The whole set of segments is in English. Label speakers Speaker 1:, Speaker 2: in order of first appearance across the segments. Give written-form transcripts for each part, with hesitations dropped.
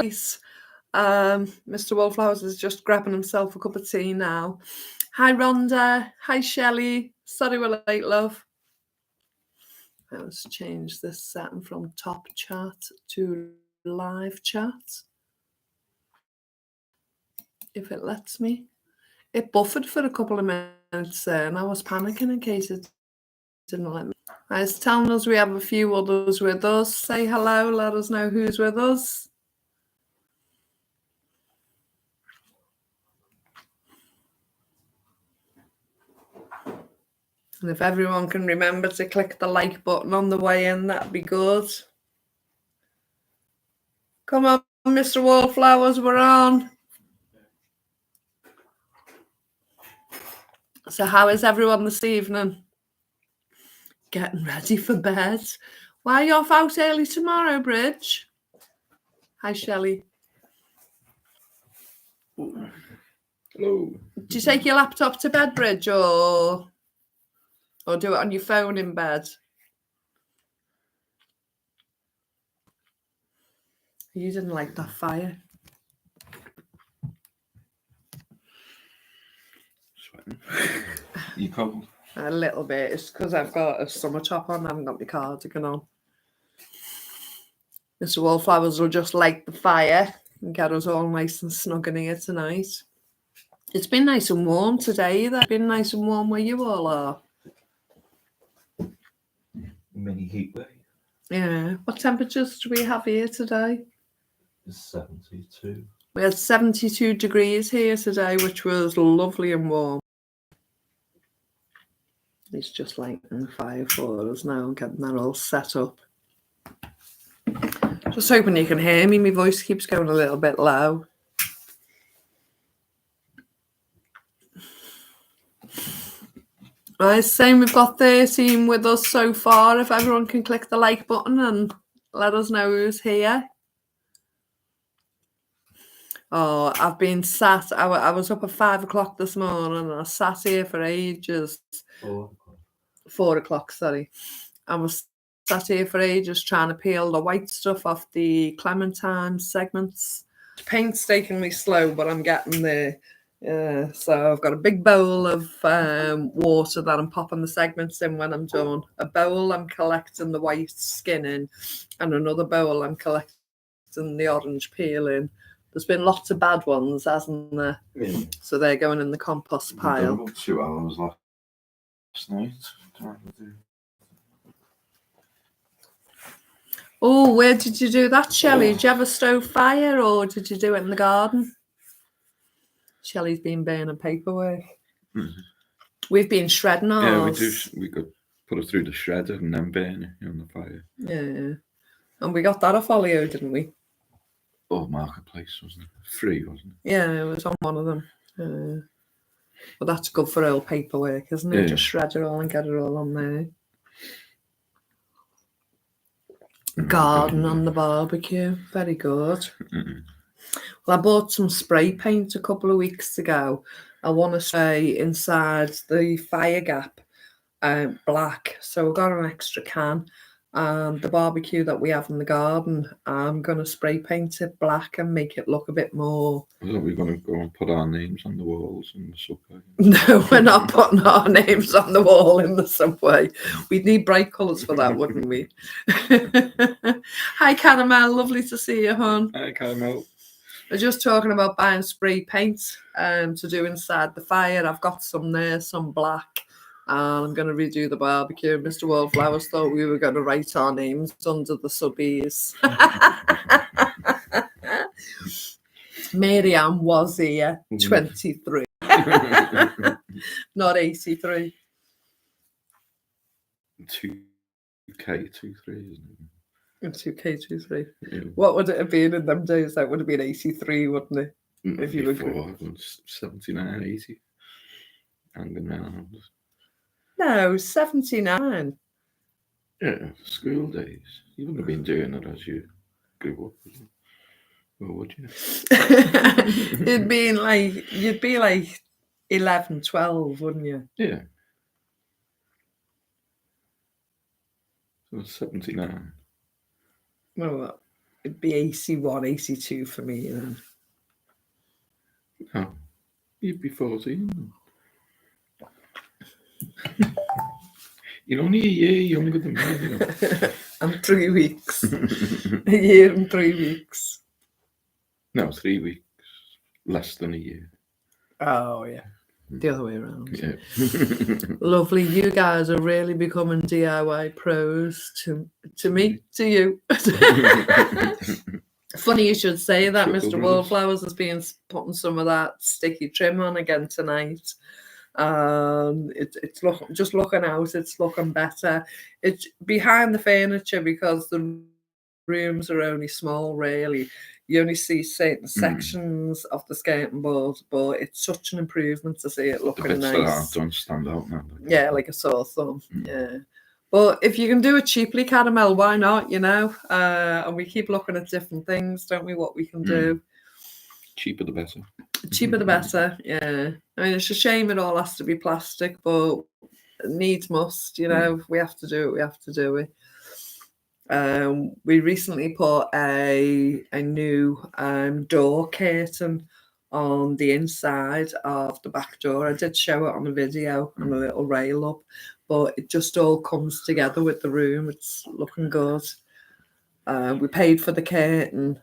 Speaker 1: Nice. Mr. Wallflowers is just grabbing himself a cup of tea now. Hi, Rhonda. Hi, Shelley. Sorry we're late, love. Let's change this setting from top chat to live chat. If it lets me. It buffered for a couple of minutes there, and I was panicking in case it didn't let me. It's telling us we have a few others with us. Say hello, let us know who's with us. And if everyone can remember to click the like button on the way in, that'd be good. Come on, Mr. Wallflowers, we're on. So how is everyone this evening? Getting ready for bed. Why are you off out early tomorrow, Bridge? Hi, Shelley.
Speaker 2: Hello.
Speaker 1: Do you take your laptop to bed, Bridge, or do it on your phone in bed? You didn't like that fire.
Speaker 2: Sweating. You cold?
Speaker 1: A little bit. It's because I've got a summer top on. I haven't got my cardigan on. Mr. Wallflowers will just light the fire and get us all nice and snug in here tonight. It's been nice and warm today. It's been nice and warm where you all are.
Speaker 2: Mini heat wave.
Speaker 1: Yeah. What temperatures do we have here today?
Speaker 2: It's 72.
Speaker 1: We had 72 degrees here today, which was lovely and warm. He's just lighting the fire for us now and getting that all set up. Just hoping you can hear me. My voice keeps going a little bit low. Right, saying we've got 13 with us so far. If everyone can click the like button and let us know who's here. Oh, I've been sat. I was up at 5 o'clock this morning and I sat here for ages. 4 o'clock, sorry. I was sat here for ages trying to peel the white stuff off the clementine segments. Painstakingly slow, but I'm getting there. So I've got a big bowl of water that I'm popping the segments in when I'm done. A bowl I'm collecting the white skin in, and another bowl I'm collecting the orange peel in. There's been lots of bad ones, hasn't there?
Speaker 2: Yeah.
Speaker 1: So they're going in the compost pile.
Speaker 2: About 2 hours last night.
Speaker 1: Oh, where did you do that, Shelley? Did you have a stove fire or did you do it in the garden? Shelley's been burning paperwork.
Speaker 2: Mm-hmm.
Speaker 1: We've been shredding ours.
Speaker 2: Yeah, we do. We could put it through the shredder and then burn it on the fire.
Speaker 1: Yeah. And we got that off Olio, didn't we?
Speaker 2: Oh, Marketplace, wasn't it? Free, wasn't it?
Speaker 1: Yeah, it was on one of them. But that's good for old paperwork, isn't it? Yeah. Just shred it all and get it all on there. Garden on the barbecue. Very good. Mm-hmm. Well, I bought some spray paint a couple of weeks ago. I want to spray inside the fire gap black. So I got an extra can. The barbecue that we have in the garden, I'm going to spray paint it black and make it look a bit more...
Speaker 2: I thought we were going to go and put our names on the walls in the subway.
Speaker 1: No, we're not putting our names on the wall in the subway. We'd need bright colours for that, wouldn't we? Hi, Caramel. Lovely to see you, hon.
Speaker 2: Hi, Caramel.
Speaker 1: We're just talking about buying spray paint to do inside the fire. I've got some there, some black. And I'm going to redo the barbecue. Mr. Wallflowers thought we were going to write our names under the subbies. Mary-Ann was here, 23. Not 83.
Speaker 2: 2K23, isn't it?
Speaker 1: 2K23.
Speaker 2: Yeah.
Speaker 1: What would it have been in them days? That would have been 83, wouldn't it?
Speaker 2: If you were 79, 80. Hanging around.
Speaker 1: No, 79.
Speaker 2: Yeah, school days. You wouldn't have been doing it as you grew up, or would you?
Speaker 1: You'd be like 11, 12, wouldn't you?
Speaker 2: Yeah. So 79.
Speaker 1: Well, it'd be AC1, AC2 for me.
Speaker 2: Oh, you'd be 14. You're only a year younger than me, you know.
Speaker 1: And 3 weeks. A year and 3 weeks.
Speaker 2: No, 3 weeks. Less than a year.
Speaker 1: Oh, yeah. The other way around.
Speaker 2: Yeah.
Speaker 1: Lovely. You guys are really becoming DIY pros to me, to you. Funny you should say that. Mr. Wallflowers has been putting some of that sticky trim on again tonight. It's just looking out. It's looking better. It's behind the furniture because the rooms are only small, really. You only see certain sections of the skating board, but it's such an improvement to see it looking
Speaker 2: the bits
Speaker 1: nice.
Speaker 2: That aren't done stand out now.
Speaker 1: Yeah, like a sore thumb. Yeah. But if you can do it cheaply, Caramel, why not, you know? And we keep looking at different things, don't we, what we can do.
Speaker 2: Cheaper the better.
Speaker 1: Cheaper the better, yeah. I mean, it's a shame it all has to be plastic, but needs must, you know. If we have to do it, we have to do it. We recently put a new door curtain on the inside of the back door. I did show it on the video and a little rail up, but it just all comes together with the room. It's looking good. We paid for the curtain.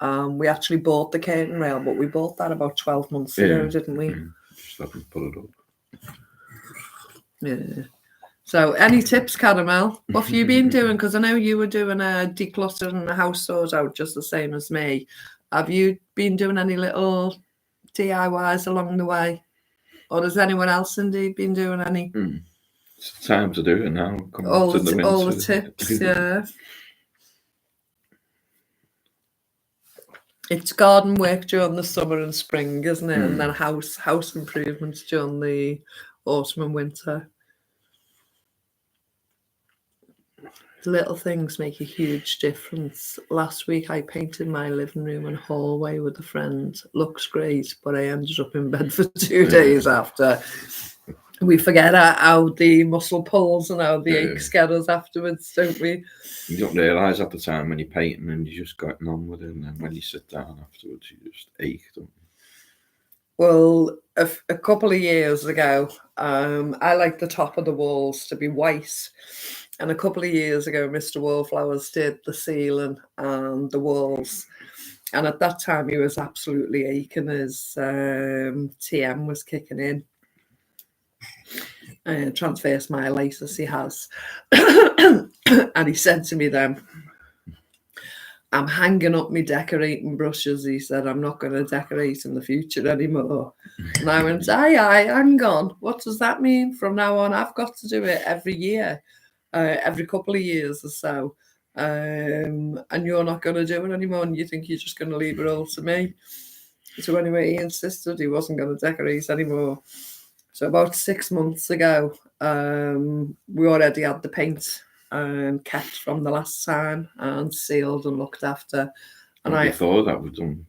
Speaker 1: We actually bought the curtain rail, but we bought that about 12 months ago, didn't we?
Speaker 2: Just haven't put it up.
Speaker 1: Yeah. So, any tips, Caramel? What have you been doing? Because I know you were doing a decluttering the house sort out just the same as me. Have you been doing any little DIYs along the way? Or has anyone else indeed been doing any?
Speaker 2: It's time to do it now.
Speaker 1: All the tips, yeah. It's garden work during the summer and spring, isn't it? And then house improvements during the autumn and winter. Little things make a huge difference. Last week I painted my living room and hallway with a friend. Looks great, but I ended up in bed for 2 days after. We forget how the muscle pulls and how the aches get us afterwards, don't we?
Speaker 2: You don't realise at the time when you're painting and you just got on with it, and then when you sit down afterwards, you just ache, don't you?
Speaker 1: Well, a couple of years ago, I like the top of the walls to be white. And a couple of years ago, Mr. Wallflowers did the ceiling and the walls. And at that time, he was absolutely aching. His TM was kicking in. Transverse myelitis he has. And he said to me then, I'm hanging up my decorating brushes. He said, I'm not going to decorate in the future anymore. And I went, aye, hang on. What does that mean? From now on, I've got to do it every year, every couple of years or so. And you're not going to do it anymore. And you think you're just going to leave it all to me. So anyway, he insisted he wasn't going to decorate anymore. So about 6 months ago, we already had the paint kept from the last time and sealed and looked after. And
Speaker 2: before that, we've done,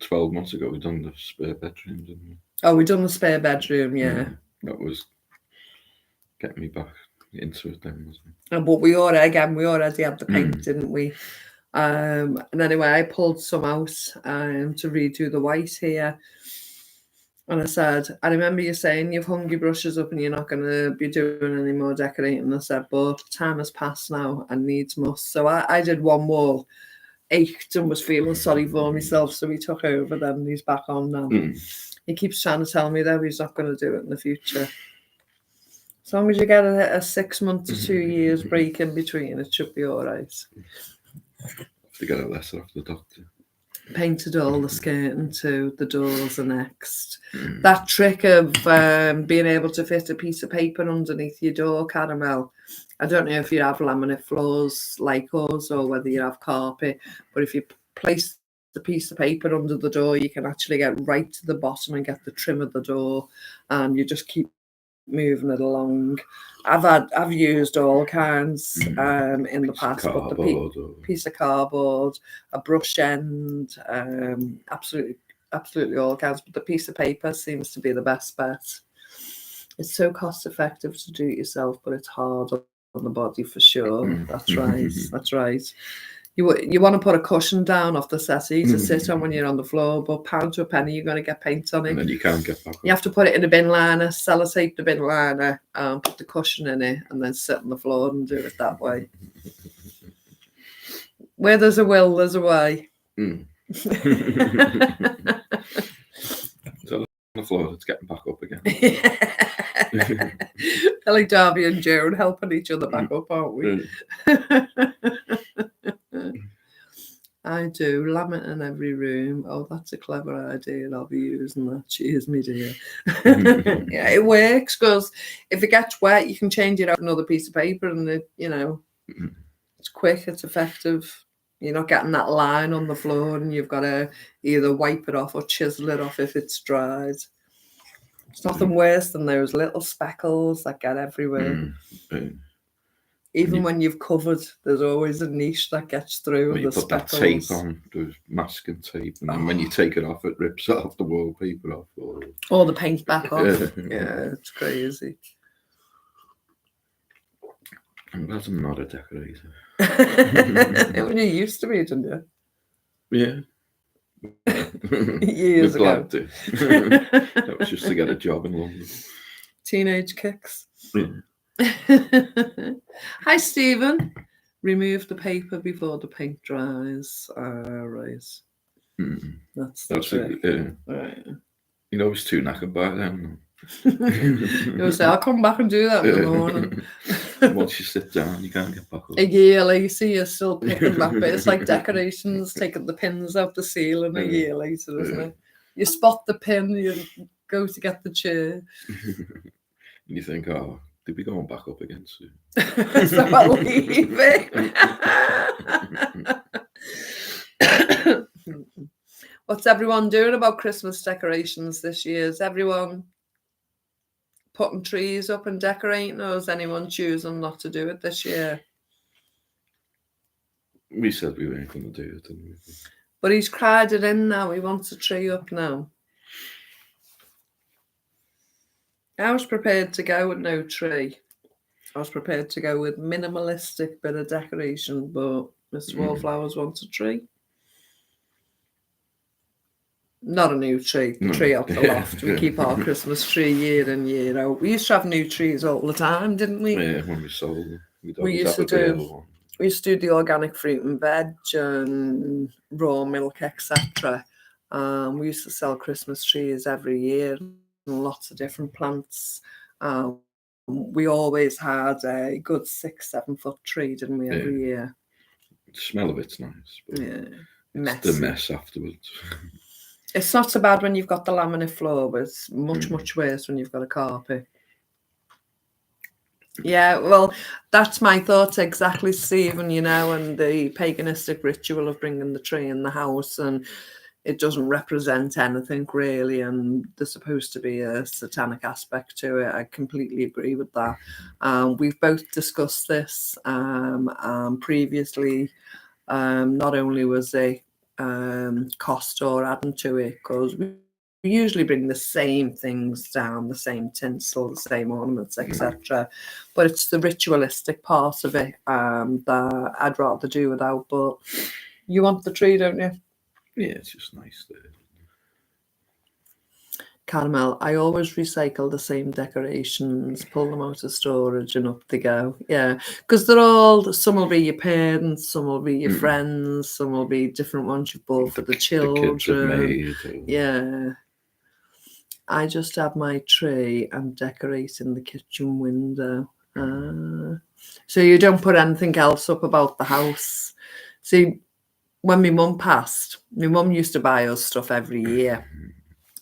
Speaker 2: 12 months ago, we've done the spare bedroom, didn't we?
Speaker 1: Oh, we done the spare bedroom, yeah.
Speaker 2: That was getting me back into it then, wasn't it?
Speaker 1: But we already had the paint, didn't we? And anyway, I pulled some out to redo the white here. And I said, I remember you saying you've hung your brushes up and you're not going to be doing any more decorating. And I said, but time has passed now and needs must. So I did one wall, ached and was feeling sorry for myself. So he took over then and he's back on now. He keeps trying to tell me though he's not going to do it in the future. As long as you get a 6 months to 2 years break in between, it should be all right.
Speaker 2: Have to get a letter off the doctor.
Speaker 1: Painted all the skirting too, the doors are next. That trick of being able to fit a piece of paper underneath your door, Caramel. I don't know if you have laminate floors like us or whether you have carpet, but if you place the piece of paper under the door, you can actually get right to the bottom and get the trim of the door, and you just keep moving it along. I've used all kinds in the past, but the piece of cardboard, a brush end, absolutely all kinds. But the piece of paper seems to be the best bet. It's so cost effective to do it yourself, but it's hard on the body for sure. That's right. You want to put a cushion down off the settee to sit on when you're on the floor, but pound to a penny, you're going to get paint on it.
Speaker 2: And then you can't get back up.
Speaker 1: You have to put it in a bin liner, sellotape the bin liner, put the cushion in it, and then sit on the floor and do it that way. Where there's a will, there's a way.
Speaker 2: So on the floor, it's getting back up again.
Speaker 1: Like Darby and Joan helping each other back up, aren't we? I do. Laminate in every room. Oh, that's a clever idea. I'll be using that. Cheers, me dear. Yeah, it works because if it gets wet, you can change it out for another piece of paper and it, it's quick, it's effective. You're not getting that line on the floor and you've got to either wipe it off or chisel it off if it's dried. It's nothing worse than those little speckles that get everywhere. Even when you've covered, there's always a niche that gets through.
Speaker 2: Well, you put speckles. That tape on, the masking tape, and then when you take it off, it rips off the wallpaper off.
Speaker 1: Or the paint back off. Yeah, it's crazy.
Speaker 2: I'm glad I'm not a decorator.
Speaker 1: When you used to be, didn't you?
Speaker 2: Yeah.
Speaker 1: Years ago.
Speaker 2: That was just to get a job in London.
Speaker 1: Teenage kicks.
Speaker 2: Yeah.
Speaker 1: Hi, Stephen. Remove the paper before the paint dries. Right. That's the trick. Right.
Speaker 2: You know, I was too knackered by then.
Speaker 1: You'll say, I'll come back and do that in the morning.
Speaker 2: Once you sit down, you can't get back up.
Speaker 1: A year later, you're still picking back bits like decorations, taking the pins out the ceiling a year later, isn't it? You spot the pin, you go to get the chair.
Speaker 2: And you think, oh, they'll be going back up again soon.
Speaker 1: So I'll leave it. What's everyone doing about Christmas decorations this year? Is everyone putting trees up and decorating, or is anyone choosing not to do it this year?
Speaker 2: We said we weren't going to do it, didn't we?
Speaker 1: But he's cried it in now. He wants a tree up now. I was prepared to go with no tree. I was prepared to go with minimalistic bit of decoration, but Mr. Wallflowers wants a tree. Not a new tree, the tree up the loft. We keep our Christmas tree year in, year out. We used to have new trees all the time, didn't we?
Speaker 2: Yeah, when we sold them.
Speaker 1: We used to do the organic fruit and veg and raw milk, etc. We used to sell Christmas trees every year, and lots of different plants. We always had a good 6-7 foot tree, didn't we, every year?
Speaker 2: The smell of it's nice. But
Speaker 1: yeah,
Speaker 2: it's the mess afterwards.
Speaker 1: It's not so bad when you've got the laminate floor, but it's much, much worse when you've got a carpet. Yeah, well, that's my thoughts exactly, Stephen, and the paganistic ritual of bringing the tree in the house, and it doesn't represent anything really, and there's supposed to be a satanic aspect to it. I completely agree with that. We've both discussed this previously. Not only was it cost or adding to it, because we usually bring the same things down, the same tinsel, the same ornaments, etc. But it's the ritualistic part of it that I'd rather do without. But you want the tree, don't you?
Speaker 2: Yeah, it's just nice there.
Speaker 1: Caramel, I always recycle the same decorations, pull them out of storage and up they go. Yeah, because some will be your parents, some will be your friends, some will be different ones you've bought for the children.
Speaker 2: The kids have made.
Speaker 1: Yeah. I just have my tree and decorate in the kitchen window. So you don't put anything else up about the house. See, when my mum passed, my mum used to buy us stuff every year.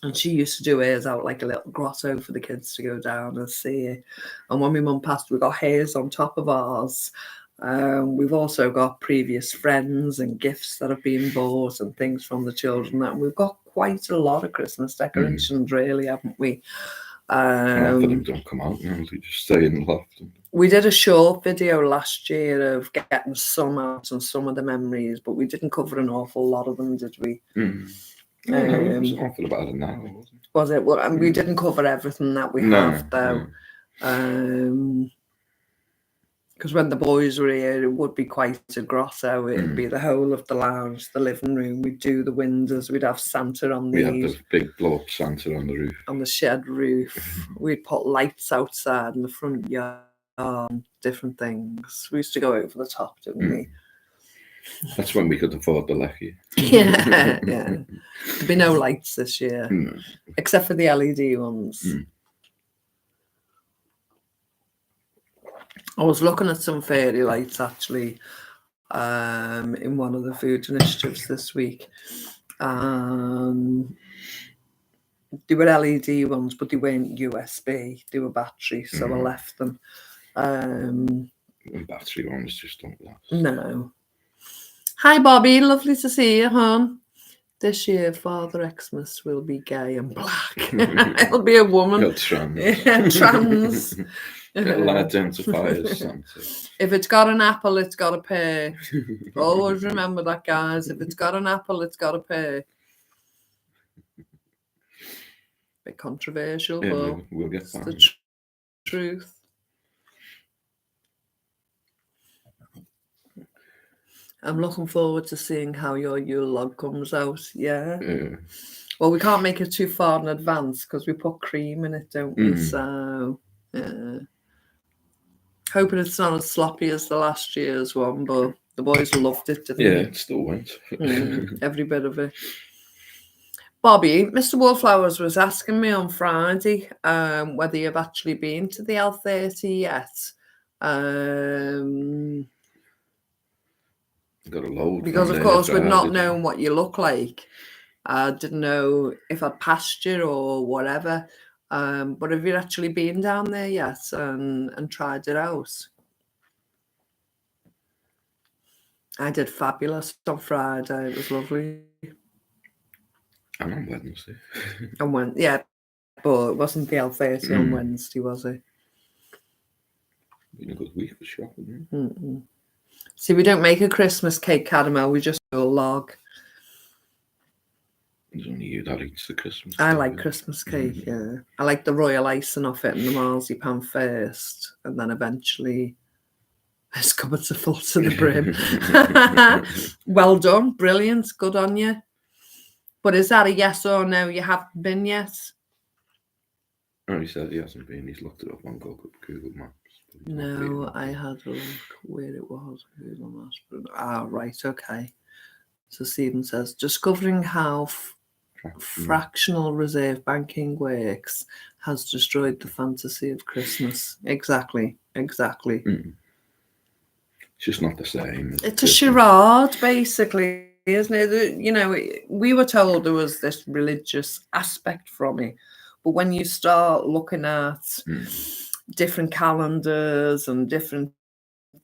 Speaker 1: And she used to do hers out like a little grotto for the kids to go down and see it. And when my mum passed, we got hers on top of ours. We've also got previous friends and gifts that have been bought and things from the children. And we've got quite a lot of Christmas decorations, really, haven't we?
Speaker 2: Half of them don't come out now, they just stay in the loft.
Speaker 1: We did a short video last year of getting some out and some of the memories, but we didn't cover an awful lot of them, did we?
Speaker 2: It was awful about it now, wasn't it?
Speaker 1: Was it? Well, and we didn't cover everything that we have, though. Because when the boys were here, it would be quite a grotto. It'd be the whole of the lounge, the living room. We'd do the windows. We'd have Santa on
Speaker 2: We had the big blow-up Santa on the roof.
Speaker 1: On the shed roof. We'd put lights outside in the front yard, different things. We used to go over the top, didn't we?
Speaker 2: That's when we could afford the lecky.
Speaker 1: Yeah. There'd be no lights this year, except for the LED ones. I was looking at some fairy lights actually in one of the food initiatives this week. They were LED ones, but they weren't USB. They were battery, so I left them.
Speaker 2: Battery ones just don't last.
Speaker 1: No. Hi, Bobby. Lovely to see you, hon. This year, Father Xmas will be gay and black. It'll be a woman.
Speaker 2: You're trans.
Speaker 1: Yeah, trans.
Speaker 2: It'll identify as Santa.
Speaker 1: If it's got an apple, it's got a pear. Always remember that, guys. If it's got an apple, it's got a pear. Bit controversial, but
Speaker 2: we'll get
Speaker 1: it's
Speaker 2: that.
Speaker 1: the truth. I'm looking forward to seeing how your Yule log comes out. Yeah. Well, we can't make it too far in advance because we put cream in it, don't we? So, yeah. Hoping it's not as sloppy as the last year's one, but the boys loved it, didn't they?
Speaker 2: Yeah, it still went.
Speaker 1: Every bit of it. Bobby, Mr. Wallflowers was asking me on Friday whether you've actually been to the L30 yet.
Speaker 2: Got a load.
Speaker 1: Because, of course, with not knowing what you look like, I didn't know if I'd passed you or whatever. But have you actually been down there yet and tried it out? I did fabulous on Friday. It was lovely.
Speaker 2: And on Wednesday.
Speaker 1: But it wasn't the L30 on Wednesday, was it?
Speaker 2: Been a good week for shopping.
Speaker 1: See, we don't make a Christmas cake, Caramel. We just do a log.
Speaker 2: There's only you that eats the Christmas cake.
Speaker 1: I like Christmas cake, yeah. I like the royal icing off it and the marzipan first, and then eventually it's cupboards are full to the brim. Well done, brilliant, good on you. But is that a yes or no? You haven't been yet?
Speaker 2: Oh, he said he hasn't been. He's looked it up on Google Maps.
Speaker 1: No, I had a look where it was. Google Maps. Right, okay. So Stephen says, discovering how fractional reserve banking works has destroyed the fantasy of Christmas. Exactly.
Speaker 2: It's just not the same.
Speaker 1: It's a charade, basically, isn't it? You know, we were told there was this religious aspect from it, but when you start looking at different calendars and different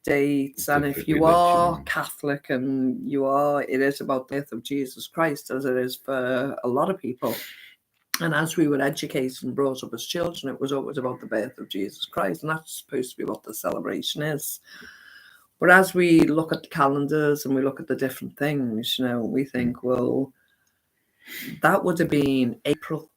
Speaker 1: dates, and if you are Catholic and it is about the birth of Jesus Christ, as it is for a lot of people. And as we were educated and brought up as children, it was always about the birth of Jesus Christ, and that's supposed to be what the celebration is. But as we look at the calendars and we look at the different things, you know, we think, well, that would have been April.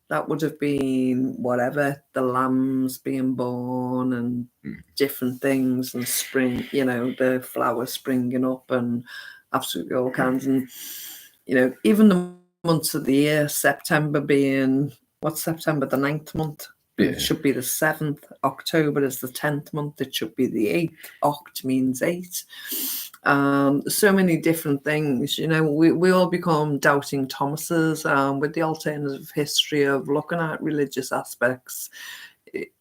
Speaker 1: That would have been whatever, the lambs being born and different things, and spring, you know, the flowers springing up and absolutely all kinds. And, you know, even the months of the year, September being, what's September, the 9th month? Yeah. It should be the 7th. October is the 10th month. It should be the 8th. Oct means 8. So many different things, you know, we all become doubting Thomases with the alternative history of looking at religious aspects.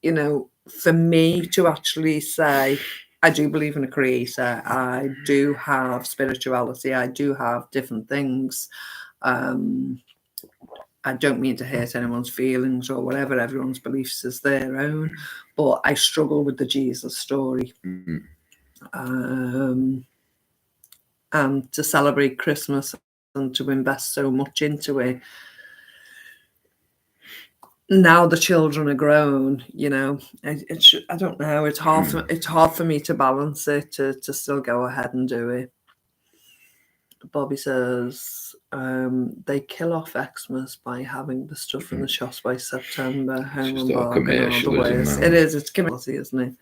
Speaker 1: You know, for me to actually say, I do believe in a creator, I do have spirituality, I do have different things. I don't mean to hurt anyone's feelings or whatever, everyone's beliefs is their own, but I struggle with the Jesus story. And to celebrate Christmas and to invest so much into it. Now the children are grown, you know. I don't know. It's hard for me to balance it, to still go ahead and do it. Bobby says they kill off Xmas by having the stuff in the shops by September. Home and bargain, all the ways. It is. It's commercial, isn't it?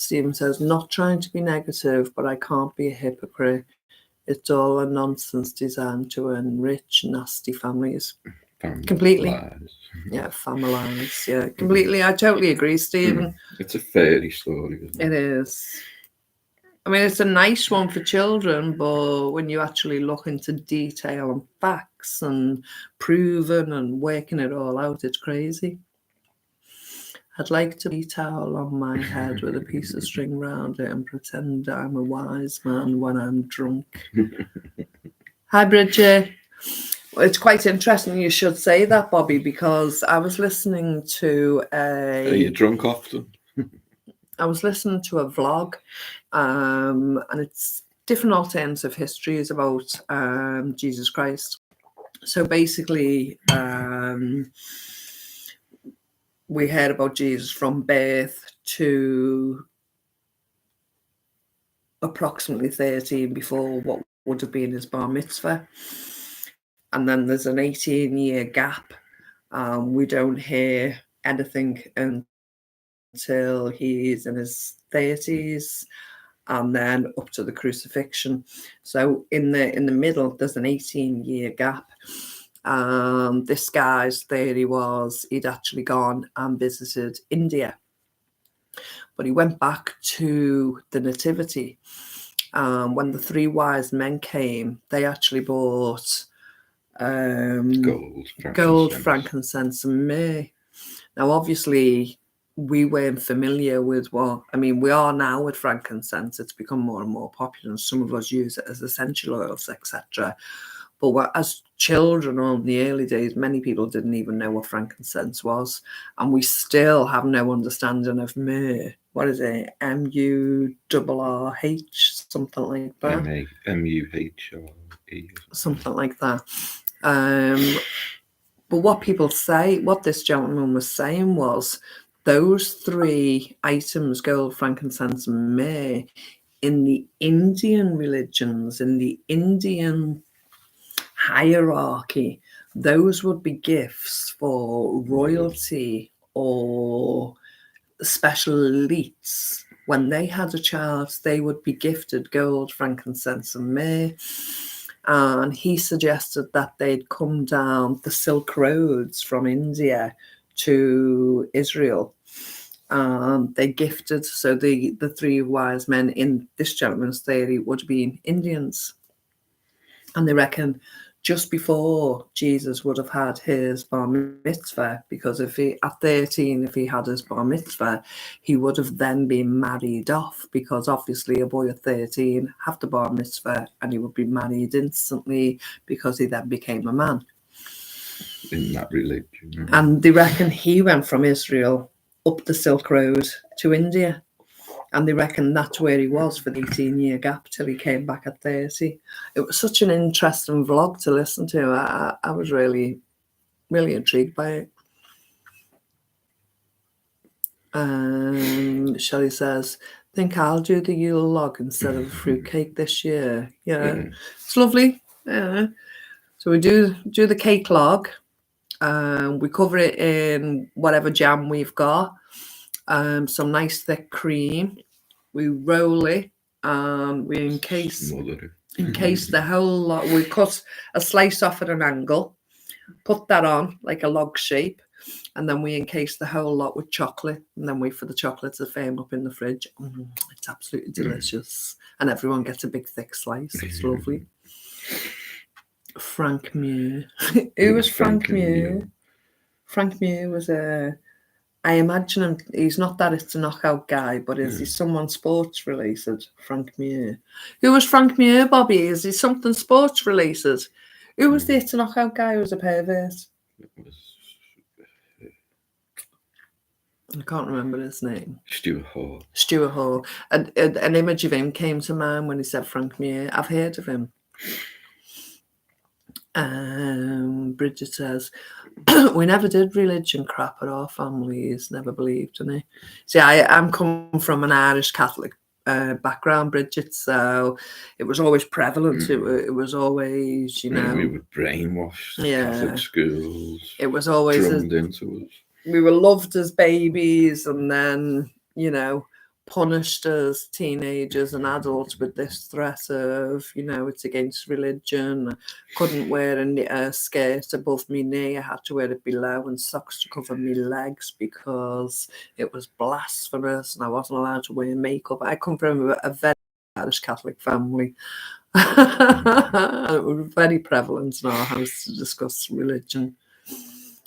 Speaker 1: Stephen says, not trying to be negative, but I can't be a hypocrite. It's all a nonsense designed to enrich nasty families. Completely.
Speaker 2: Lies.
Speaker 1: Yeah, families. Yeah, completely. I totally agree, Stephen.
Speaker 2: It's a fairy story, isn't it?
Speaker 1: It is. I mean, it's a nice one for children, but when you actually look into detail and facts and proving and working it all out, it's crazy. I'd like to be a towel on my head with a piece of string round it and pretend I'm a wise man when I'm drunk. Hi, Bridget. Well, it's quite interesting you should say that, Bobby, because I was listening to
Speaker 2: Are you drunk often?
Speaker 1: I was listening to a vlog, and it's different alternative histories about Jesus Christ. So basically, we heard about Jesus from birth to approximately 13 before what would have been his bar mitzvah. And then there's an 18-year gap. We don't hear anything until he's in his 30s, and then up to the crucifixion. So in the middle, there's an 18-year gap. This guy's theory was he'd actually gone and visited India, but he went back to the Nativity. When the three wise men came, they actually bought gold, frankincense, and myrrh. Now, obviously, we weren't familiar with we are now with frankincense. It's become more and more popular, and some of us use it as essential oils, etc. But as children, in the early days, many people didn't even know what frankincense was, and we still have no understanding of myrrh. What is it? M-U-R-R-H, something like that.
Speaker 2: M-U-H-R-E.
Speaker 1: Something like that. But what this gentleman was saying was those three items, gold, frankincense, and myrrh, in the Indian religions, in the Indian hierarchy, those would be gifts for royalty or special elites. When they had a child, they would be gifted gold, frankincense, and myrrh. And he suggested that they'd come down the Silk Roads from India to Israel. They gifted, so the three wise men in this gentleman's theory would have been Indians. And they reckon just before Jesus would have had his bar mitzvah, because at 13, if he had his bar mitzvah, he would have then been married off, because obviously a boy at 13 had the bar mitzvah and he would be married instantly because he then became a man.
Speaker 2: In that religion.
Speaker 1: And they reckon he went from Israel up the Silk Road to India. And they reckon that's where he was for the 18-year gap till he came back at 30. It was such an interesting vlog to listen to. I was really, really intrigued by it. Shelley says, I think I'll do the Yule log instead of a fruitcake this year. Yeah, it's lovely. Yeah. So we do the cake log. We cover it in whatever jam we've got. Some nice thick cream. We roll it, and we encase the whole lot. We cut a slice off at an angle, put that on like a log shape, and then we encase the whole lot with chocolate, and then wait for the chocolate to firm up in the fridge. It's absolutely delicious, and everyone gets a big thick slice. It's lovely. Frank Muir. Who was Frank Muir? Frank Muir was I imagine him, he's not that it's a knockout guy, but is he someone sports related? Frank Muir. Who was Frank Muir, Bobby? Is he something sports related? Who was the it's a knockout guy who was a pervert? I can't remember his name.
Speaker 2: Stuart Hall.
Speaker 1: Stuart Hall. An image of him came to mind when he said Frank Muir. I've heard of him. Bridget says, we never did religion crap at our families, never believed in it. See, I'm coming from an Irish Catholic background, Bridget, so it was always prevalent. It was always, we
Speaker 2: were brainwashed. Catholic schools.
Speaker 1: It was always
Speaker 2: drummed into us.
Speaker 1: We were loved as babies, and then, punished as teenagers and adults with this threat of, it's against religion. I couldn't wear a skirt above my knee. I had to wear it below, and socks to cover my legs because it was blasphemous, and I wasn't allowed to wear makeup. I come from a very Irish Catholic family. It was very prevalent in our house to discuss religion,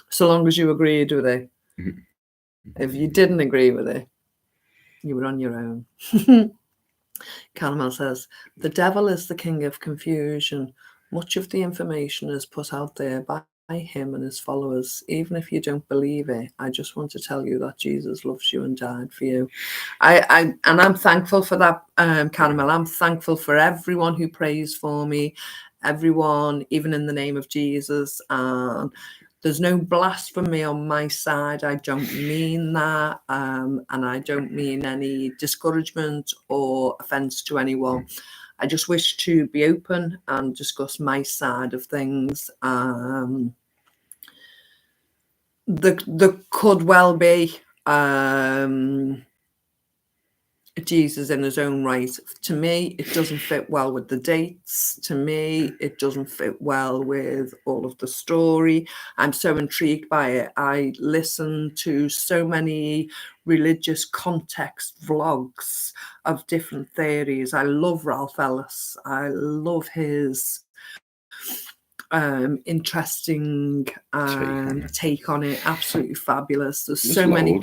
Speaker 1: so long as you agreed with it. If you didn't agree with it, you were on your own. Caramel says, the devil is the king of confusion. Much of the information is put out there by him and his followers. Even if you don't believe it, I just want to tell you that Jesus loves you and died for you. And I'm thankful for that, Caramel. I'm thankful for everyone who prays for me, everyone, even in the name of Jesus. There's no blasphemy on my side. I don't mean that. And I don't mean any discouragement or offense to anyone. I just wish to be open and discuss my side of things. There could well be Jesus in his own right. To me, it doesn't fit well with the dates. To me, it doesn't fit well with all of the story. I'm so intrigued by it. I listen to so many religious context vlogs of different theories. I love Ralph Ellis. I love his interesting take on it. Absolutely fabulous. There's so many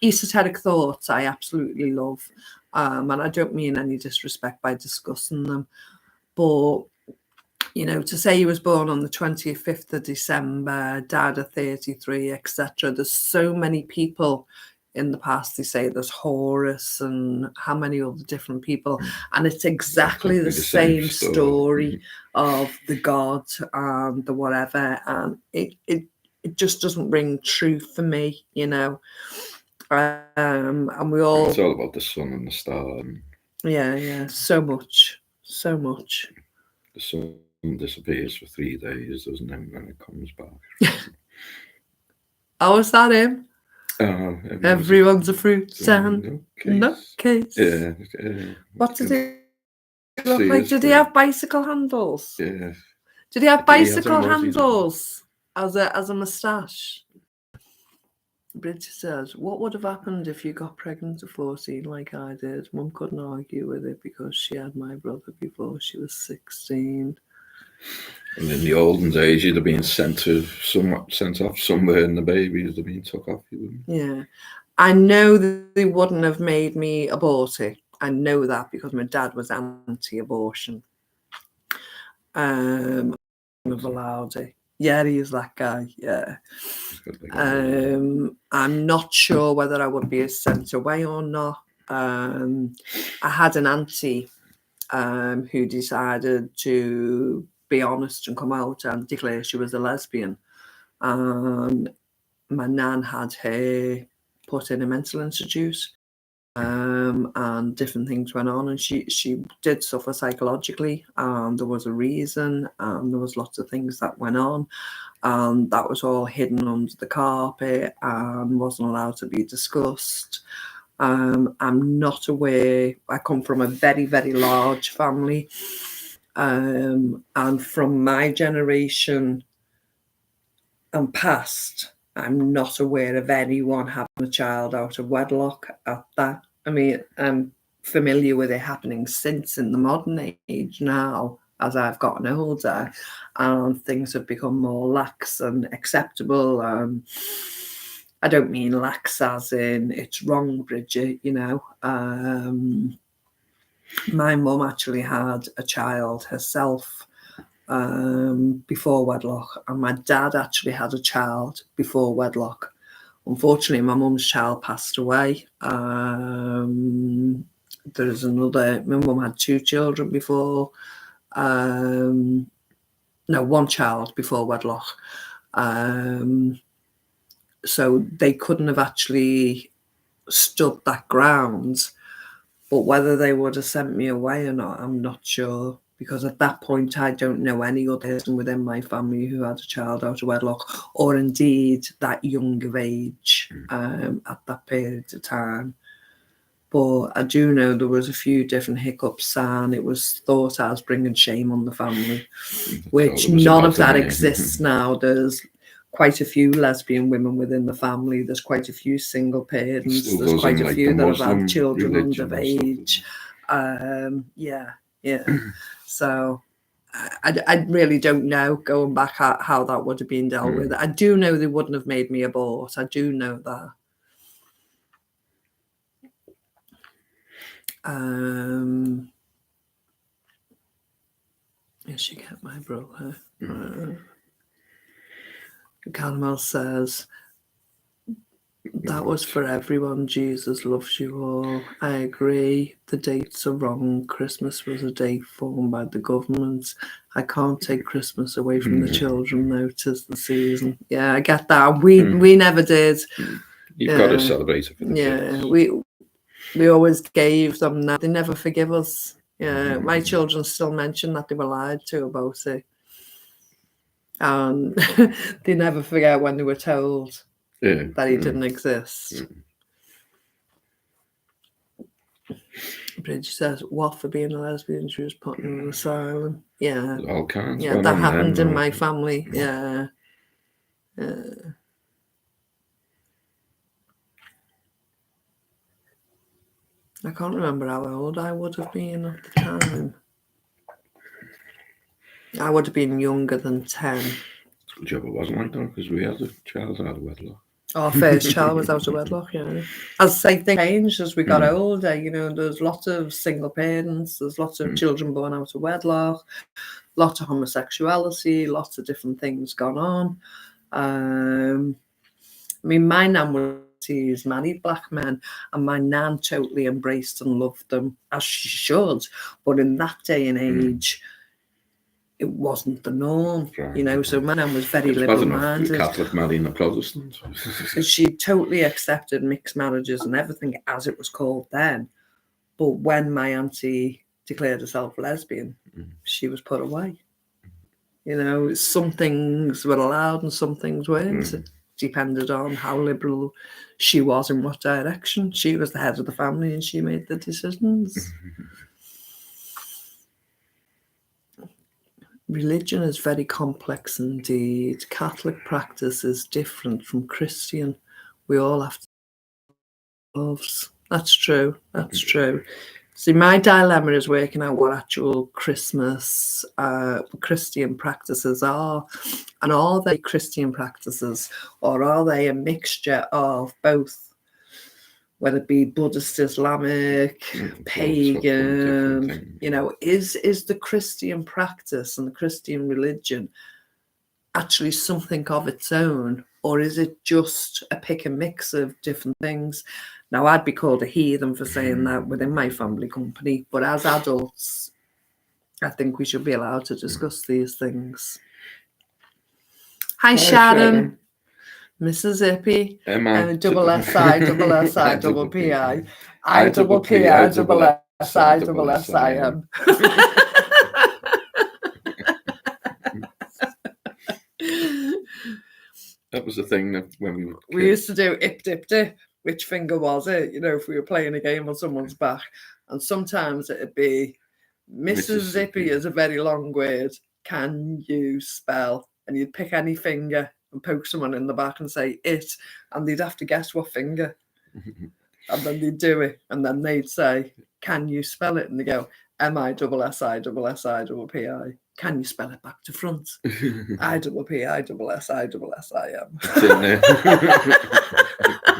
Speaker 1: esoteric thoughts I absolutely love, and I don't mean any disrespect by discussing them, but to say he was born on the 25th of December, died at 33, etc. There's so many people in the past. They say there's Horus and how many other different people, and it's exactly the same story of the god and the whatever, and it just doesn't ring true for me, and we all,
Speaker 2: it's all about the sun and the star.
Speaker 1: So much.
Speaker 2: The sun disappears for 3 days, doesn't it, when it comes back?
Speaker 1: Oh, is that him? Everyone's a fruit stand. Nutcase.
Speaker 2: Yeah.
Speaker 1: What did he look like? Did he have bicycle handles?
Speaker 2: Yeah.
Speaker 1: Did he have bicycle handles as a moustache? Bridget says, what would have happened if you got pregnant at 14 like I did? Mum couldn't argue with it because she had my brother before she was 16.
Speaker 2: And in the olden days, you'd have been sent off somewhere, and the babies would have been took off you.
Speaker 1: Yeah. I know that they wouldn't have made me abort it. I know that because my dad was anti-abortion. Have allowed it. Yeah, he is that guy. Yeah. I'm not sure whether I would be sent away or not. I had an auntie who decided to be honest and come out and declare she was a lesbian. My nan had her put in a mental institute, and different things went on, and she did suffer psychologically. There was a reason, and there was lots of things that went on, and that was all hidden under the carpet and wasn't allowed to be discussed. I'm not aware. I come from a very, very large family, and from my generation and past, I'm not aware of anyone having a child out of wedlock at that. I mean, I'm familiar with it happening since in the modern age now, as I've gotten older, and things have become more lax and acceptable. I don't mean lax as in it's wrong, Bridget, my mum actually had a child herself before wedlock, and my dad actually had a child before wedlock. Unfortunately, my mum's child passed away. There's another. My mum had 2 children before. No, 1 child before wedlock. So they couldn't have actually stood that ground. But whether they would have sent me away or not, I'm not sure. Because at that point, I don't know any other person within my family who had a child out of wedlock, or indeed that young of age at that period of time. But I do know there was a few different hiccups, and it was thought I was bringing shame on the family, which none of that exists now. There's quite a few lesbian women within the family. There's quite a few single parents. There's quite a few that have had children underage. Yeah. So I really don't know, going back, how that would have been dealt with. I do know they wouldn't have made me abort. I do know that. Yes, you get my brother. Caramel says, that was for everyone. Jesus loves you all. I agree. The dates are wrong. Christmas was a date formed by the government. I can't take Christmas away from the children, though. 'Tis the season. Yeah, I get that. We never did.
Speaker 2: You've got to celebrate it for the kids.
Speaker 1: We always gave them that. They never forgive us. Yeah, my children still mention that they were lied to about it. And they never forget when they were told that he didn't exist. Bridge says, what for being a lesbian? She was put in an asylum. Yeah.
Speaker 2: All kinds.
Speaker 1: Yeah, that happened in my family. Yeah. I can't remember how old I would have been at the time. I would have been younger than 10.
Speaker 2: Told you it wasn't like that, because we had a child out of wedlock.
Speaker 1: Our first child was out of wedlock, yeah. As I say, things changed as we got older. You know, there's lots of single parents, there's lots of children born out of wedlock, lots of homosexuality, lots of different things gone on. I mean, my nan was married black men, and my nan totally embraced and loved them, as she should. But in that day and age, it wasn't the norm, you know. So my nan was very liberal-minded.
Speaker 2: Catholic marrying a Protestant.
Speaker 1: So she totally accepted mixed marriages and everything, as it was called then. But when my auntie declared herself lesbian, she was put away. You know, some things were allowed and some things weren't. It depended on how liberal she was in what direction. She was the head of the family and she made the decisions. Religion is very complex indeed. Catholic practice is different from Christian. We all have to love. That's true. That's true. See, my dilemma is working out what actual Christmas Christian practices are. And are they Christian practices, or are they a mixture of both? Whether it be Buddhist, Islamic, pagan, you know, is the Christian practice and the Christian religion actually something of its own, or is it just a pick and mix of different things? Now, I'd be called a heathen for saying that within my family company, but as adults, I think we should be allowed to discuss these things. Hi, Sharon. Mississippi, double SI, double SI, double PI, I double PI, double SI, double SIM.
Speaker 2: That was the thing that when we were kids,
Speaker 1: we used to do ip dip dip. Which finger was it? You know, if we were playing a game on someone's back, and sometimes it'd be Mississippi is a very long word. Can you spell? And you'd pick any finger and poke someone in the back and say it, and they'd have to guess what finger. And then they'd do it, and then they'd say, can you spell it? And they go, MI double SI double SI double PI. Can you spell it back to front? I double PI double SI double SIM.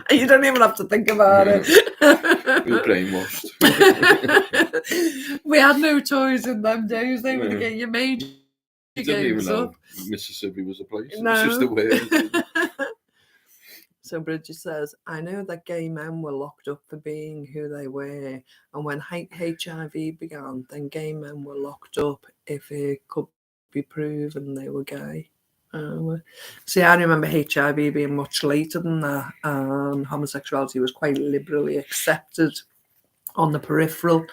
Speaker 1: You don't even have to think about it.
Speaker 2: You're brainwashed.
Speaker 1: We had no toys in them days. They were the game you made.
Speaker 2: You didn't even know Mississippi was a place.
Speaker 1: No.
Speaker 2: It was just a word.
Speaker 1: So Bridget says, I know that gay men were locked up for being who they were, and when HIV began, then gay men were locked up if it could be proven they were gay. See, I remember HIV being much later than that, and homosexuality was quite liberally accepted on the peripheral,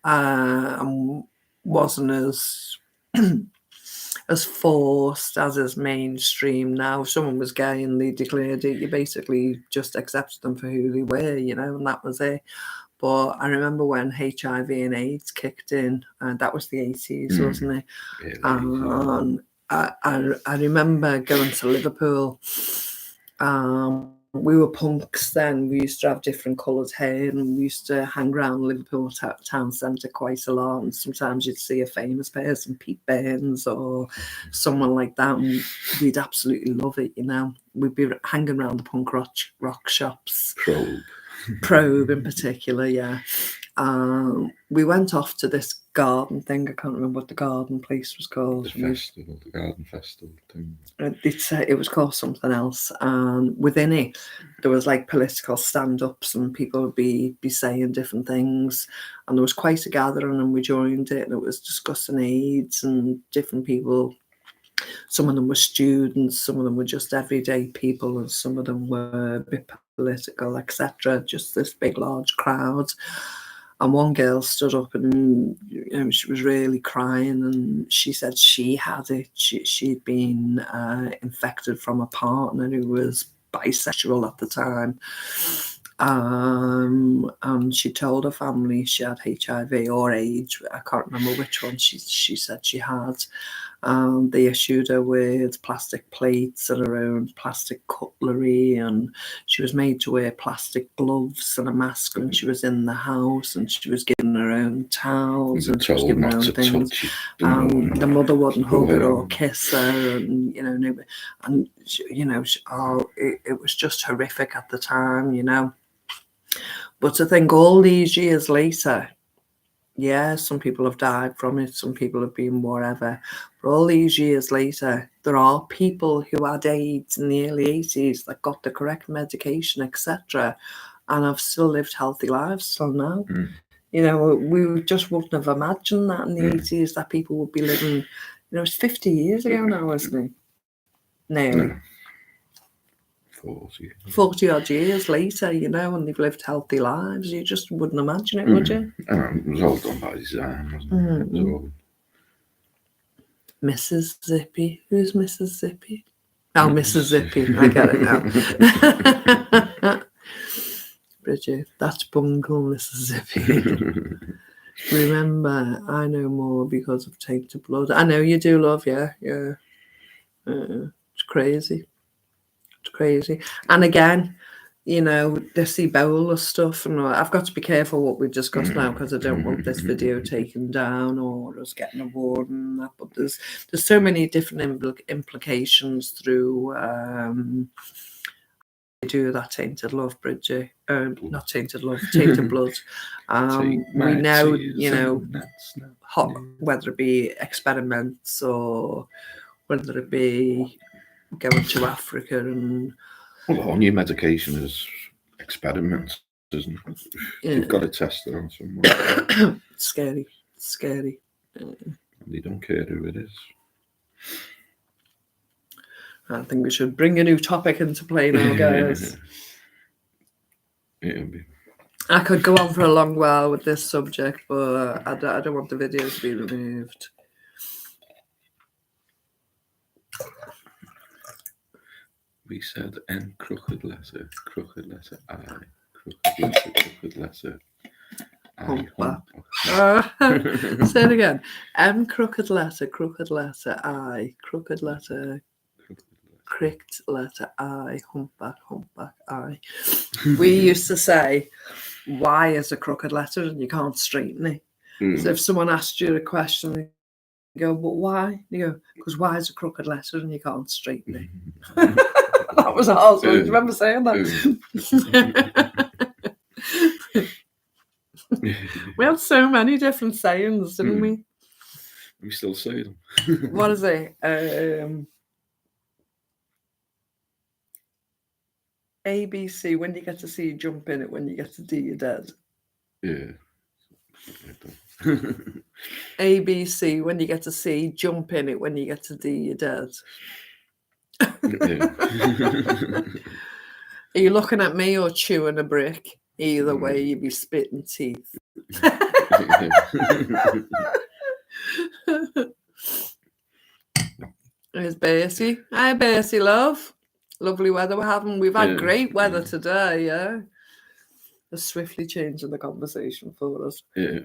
Speaker 1: and wasn't as as forced as is mainstream now. If someone was gay and they declared it, you basically just accepted them for who they were, you know, and that was it. But I remember when HIV and AIDS kicked in, and that was the 80s, wasn't it? And I remember going to Liverpool. We were punks then. We used to have different coloured hair, and we used to hang around Liverpool town centre quite a lot. And sometimes you'd see a famous person, Pete Burns or someone like that, and we'd absolutely love it, you know. We'd be hanging around the punk rock shops. Probe in particular, yeah. We went off to this garden thing. I can't remember what the garden place was called.
Speaker 2: The garden festival thing.
Speaker 1: It was called something else. And within it, there was like political stand-ups, and people would be saying different things. And there was quite a gathering, and we joined it, and it was discussing AIDS and different people. Some of them were students, some of them were just everyday people, and some of them were a bit political, etc. Just this big, large crowd. And one girl stood up, and she was really crying, and she said she had it. She'd been infected from a partner who was bisexual at the time. And she told her family she had HIV or AIDS. I can't remember which one she said she had. They issued her with plastic plates and her own plastic cutlery, and she was made to wear plastic gloves and a mask when she was in the house, and she was given her own towels, and she was given her own things. The mother wouldn't hug her or kiss her, and it was just horrific at the time, you know. But to think all these years later, yeah, some people have died from it, some people have been whatever. But all these years later, there are people who had AIDS in the early 80s that got the correct medication, etc., and have still lived healthy lives till now. You know, we just wouldn't have imagined that in the 80s, that people would be living, it's 50 years ago now, isn't it? Nearly. 40 odd years later, and they've lived healthy lives. You just wouldn't imagine it, would you?
Speaker 2: It was all done by design, wasn't it? It was all...
Speaker 1: Mrs. Zippy. Who's Mrs. Zippy? Oh, Mrs. Zippy. I get it now. Bridget, that's Bungle, Mrs. Zippy. Remember, I know more because of Tainted Blood. I know you do, love, yeah. It's crazy. And again, this Ebola stuff, and I've got to be careful what we discuss now, because I don't want this video taken down or us getting a warning and that. But there's so many different implications through do that Tainted Love, Bridget. Not Tainted Love, Tainted Blood. We know, whether it be experiments or whether it be going to Africa and...
Speaker 2: Well, all new medication is experiments, isn't it? You've got to test it on someone.
Speaker 1: Scary.
Speaker 2: And they don't care who it is.
Speaker 1: I think we should bring a new topic into play now, guys. I could go on for a long while with this subject, but I don't want the video to be removed.
Speaker 2: We said N crooked letter I, crooked letter I,
Speaker 1: humpback. Say it again. M crooked letter I, crooked letter, cricked letter I, humpback I. We used to say Y is a crooked letter and you can't straighten it. So if someone asked you a question, you go, but why? You go, because Y is a crooked letter and you can't straighten it. That was a hard one. Do you remember saying that? We had so many different sayings, didn't we?
Speaker 2: We still say them.
Speaker 1: What is it? ABC, when you get to C, jump in it. When you get to D, you're dead.
Speaker 2: Yeah.
Speaker 1: ABC, when you get to C, jump in it. When you get to D, you're dead. Are you looking at me or chewing a brick? Either way, you'd be spitting teeth. There's Bertie. Hi, Bertie, love. Lovely weather we're having. We've had great weather today, yeah. They're swiftly changing the conversation for us.
Speaker 2: Yeah,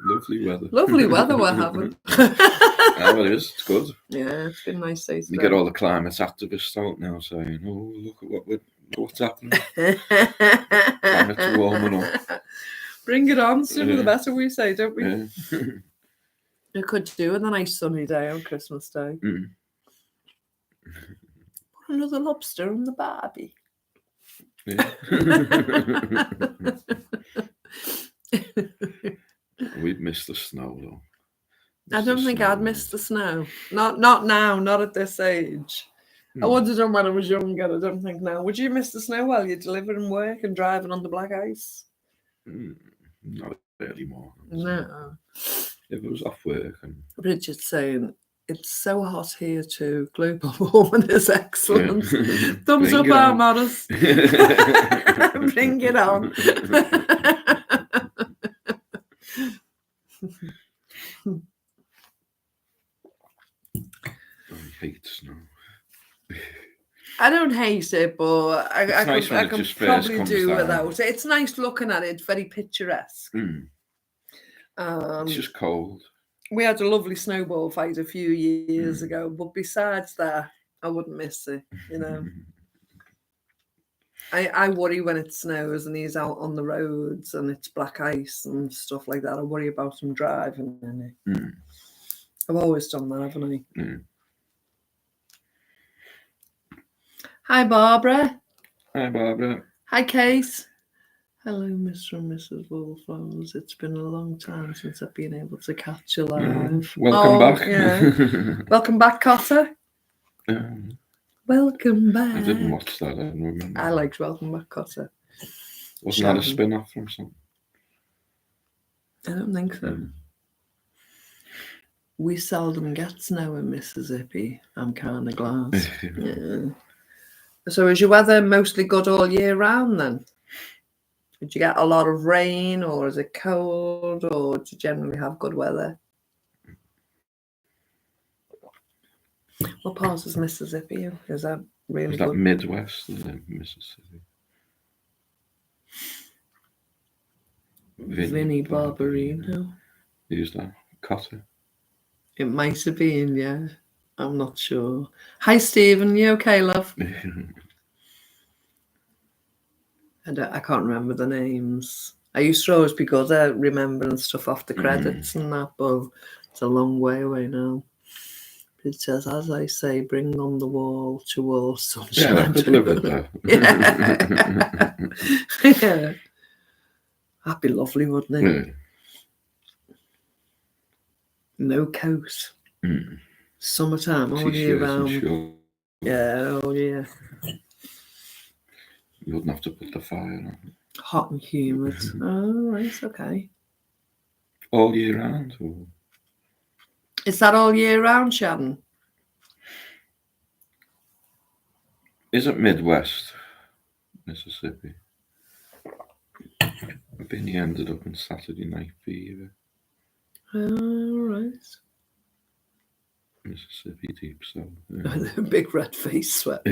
Speaker 2: lovely weather.
Speaker 1: Lovely weather we're having.
Speaker 2: Yeah, it is. It's good.
Speaker 1: Yeah, it's been nice day
Speaker 2: You
Speaker 1: today.
Speaker 2: get all the climate activists out now saying, "Oh, look at what's happening. Planet's warming up."
Speaker 1: Bring it on. Sooner the
Speaker 2: Yeah.
Speaker 1: better, we say, don't we?
Speaker 2: Yeah.
Speaker 1: You could do with a nice sunny day on Christmas Day.
Speaker 2: Mm.
Speaker 1: Put another lobster in the barbie.
Speaker 2: Yeah. We'd miss the snow though.
Speaker 1: I don't think I'd miss the snow. Not now, not at this age. I would have done when I was younger. I don't think now. Would you miss the snow while you're delivering work and driving on the black ice?
Speaker 2: Not anymore.
Speaker 1: No.
Speaker 2: If it was off work and
Speaker 1: Bridget's saying it's so hot here too. Global warming is excellent.
Speaker 2: Yeah.
Speaker 1: Thumbs up, our Morris. Bring it on.
Speaker 2: I hate snow.
Speaker 1: I don't hate it, but I
Speaker 2: nice when
Speaker 1: can
Speaker 2: it just first
Speaker 1: probably
Speaker 2: comes
Speaker 1: do
Speaker 2: down.
Speaker 1: without it. It's nice looking at it. It's very picturesque.
Speaker 2: It's just cold.
Speaker 1: We had a lovely snowball fight a few years ago, but besides that, I wouldn't miss it, you know. I worry when it snows and he's out on the roads and it's black ice and stuff like that. I worry about him driving in it. I've always done that, haven't I? Hi, Barbara.
Speaker 2: Hi, Barbara.
Speaker 1: Hi, Case. Hello, Mr. and Mrs. Wallflowers. It's been a long time since I've been able to catch you live.
Speaker 2: Welcome back.
Speaker 1: Yeah. Welcome back, Cotter. Welcome back.
Speaker 2: I didn't watch that. I don't remember.
Speaker 1: I liked Welcome Back, Cotter.
Speaker 2: Wasn't that a spin-off from something?
Speaker 1: I don't think so. We seldom get snow in Mississippi. I'm kind of glad. Yeah. So is your weather mostly good all year round then? Did you get a lot of rain, or is it cold, or do you generally have good weather? What part is Mississippi? Is that really good?
Speaker 2: Midwest, Mississippi?
Speaker 1: Vinnie Barbarino.
Speaker 2: Who's that? Cotter?
Speaker 1: It might have been, yeah. I'm not sure. Hi, Stephen. You okay, love? I can't remember the names. I used to always be good at remembering stuff off the credits and that, but it's a long way away now. It says, as I say, bring on the wall to all sunshine.
Speaker 2: Yeah, I could live with that.
Speaker 1: Yeah. That'd be lovely, wouldn't it?
Speaker 2: Yeah.
Speaker 1: No coat. Summertime, all year round. Yeah, all year.
Speaker 2: You wouldn't have to put the fire on.
Speaker 1: Hot and humid. Oh, right, okay.
Speaker 2: All year round? Or...
Speaker 1: Is that all year round, Shannon?
Speaker 2: Is it Midwest, Mississippi? Vinny ended up in Saturday Night Fever.
Speaker 1: All right.
Speaker 2: Mississippi deep south. Yeah.
Speaker 1: Big red face sweat.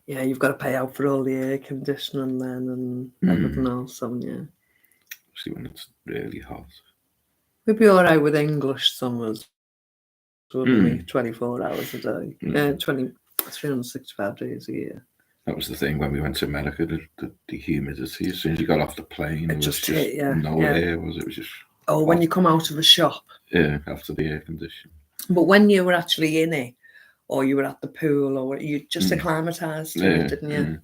Speaker 1: Yeah, you've got to pay out for all the air conditioning then and everything else, haven't you?
Speaker 2: Especially when it's really hot.
Speaker 1: We'd be all right with English summers, wouldn't we? 24 hours a day. 365 days a year.
Speaker 2: That was the thing when we went to America, the humidity. As soon as you got off the plane, it was just
Speaker 1: hit,
Speaker 2: no air, was it? It was just...
Speaker 1: Oh, when you come out of a shop.
Speaker 2: Yeah, after the air conditioning.
Speaker 1: But when you were actually in it, or you were at the pool, or you just acclimatised to it, didn't you?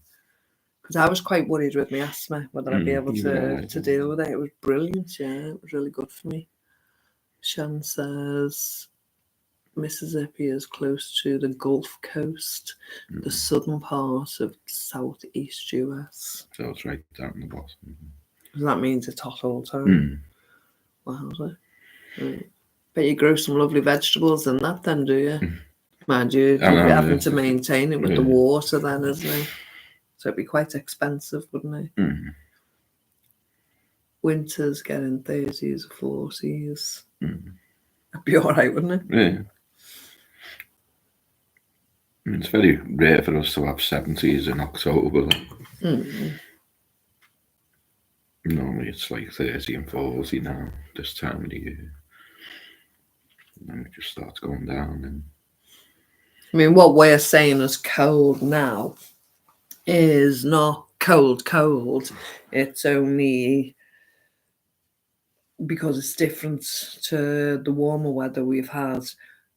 Speaker 1: Because I was quite worried with my asthma, whether I'd be able to deal with it. It was brilliant, yeah. It was really good for me. Shan says Mississippi is close to the Gulf Coast, the southern part of southeast US.
Speaker 2: So it's right down the bottom.
Speaker 1: That means it's hot all the time. Wow, right. Bet you grow some lovely vegetables in that then, do you? Mind you, you'd be having to maintain it with the water then, isn't it? So it'd be quite expensive, wouldn't it? Winters getting 30s or 40s. It'd be all right, wouldn't it?
Speaker 2: Yeah. It's very rare for us to have 70s in October. Normally it's like 30 and 40 now, this time of the year. And then it just starts going down. And
Speaker 1: I mean, what we're saying is cold now is not cold. It's only because it's different to the warmer weather we've had.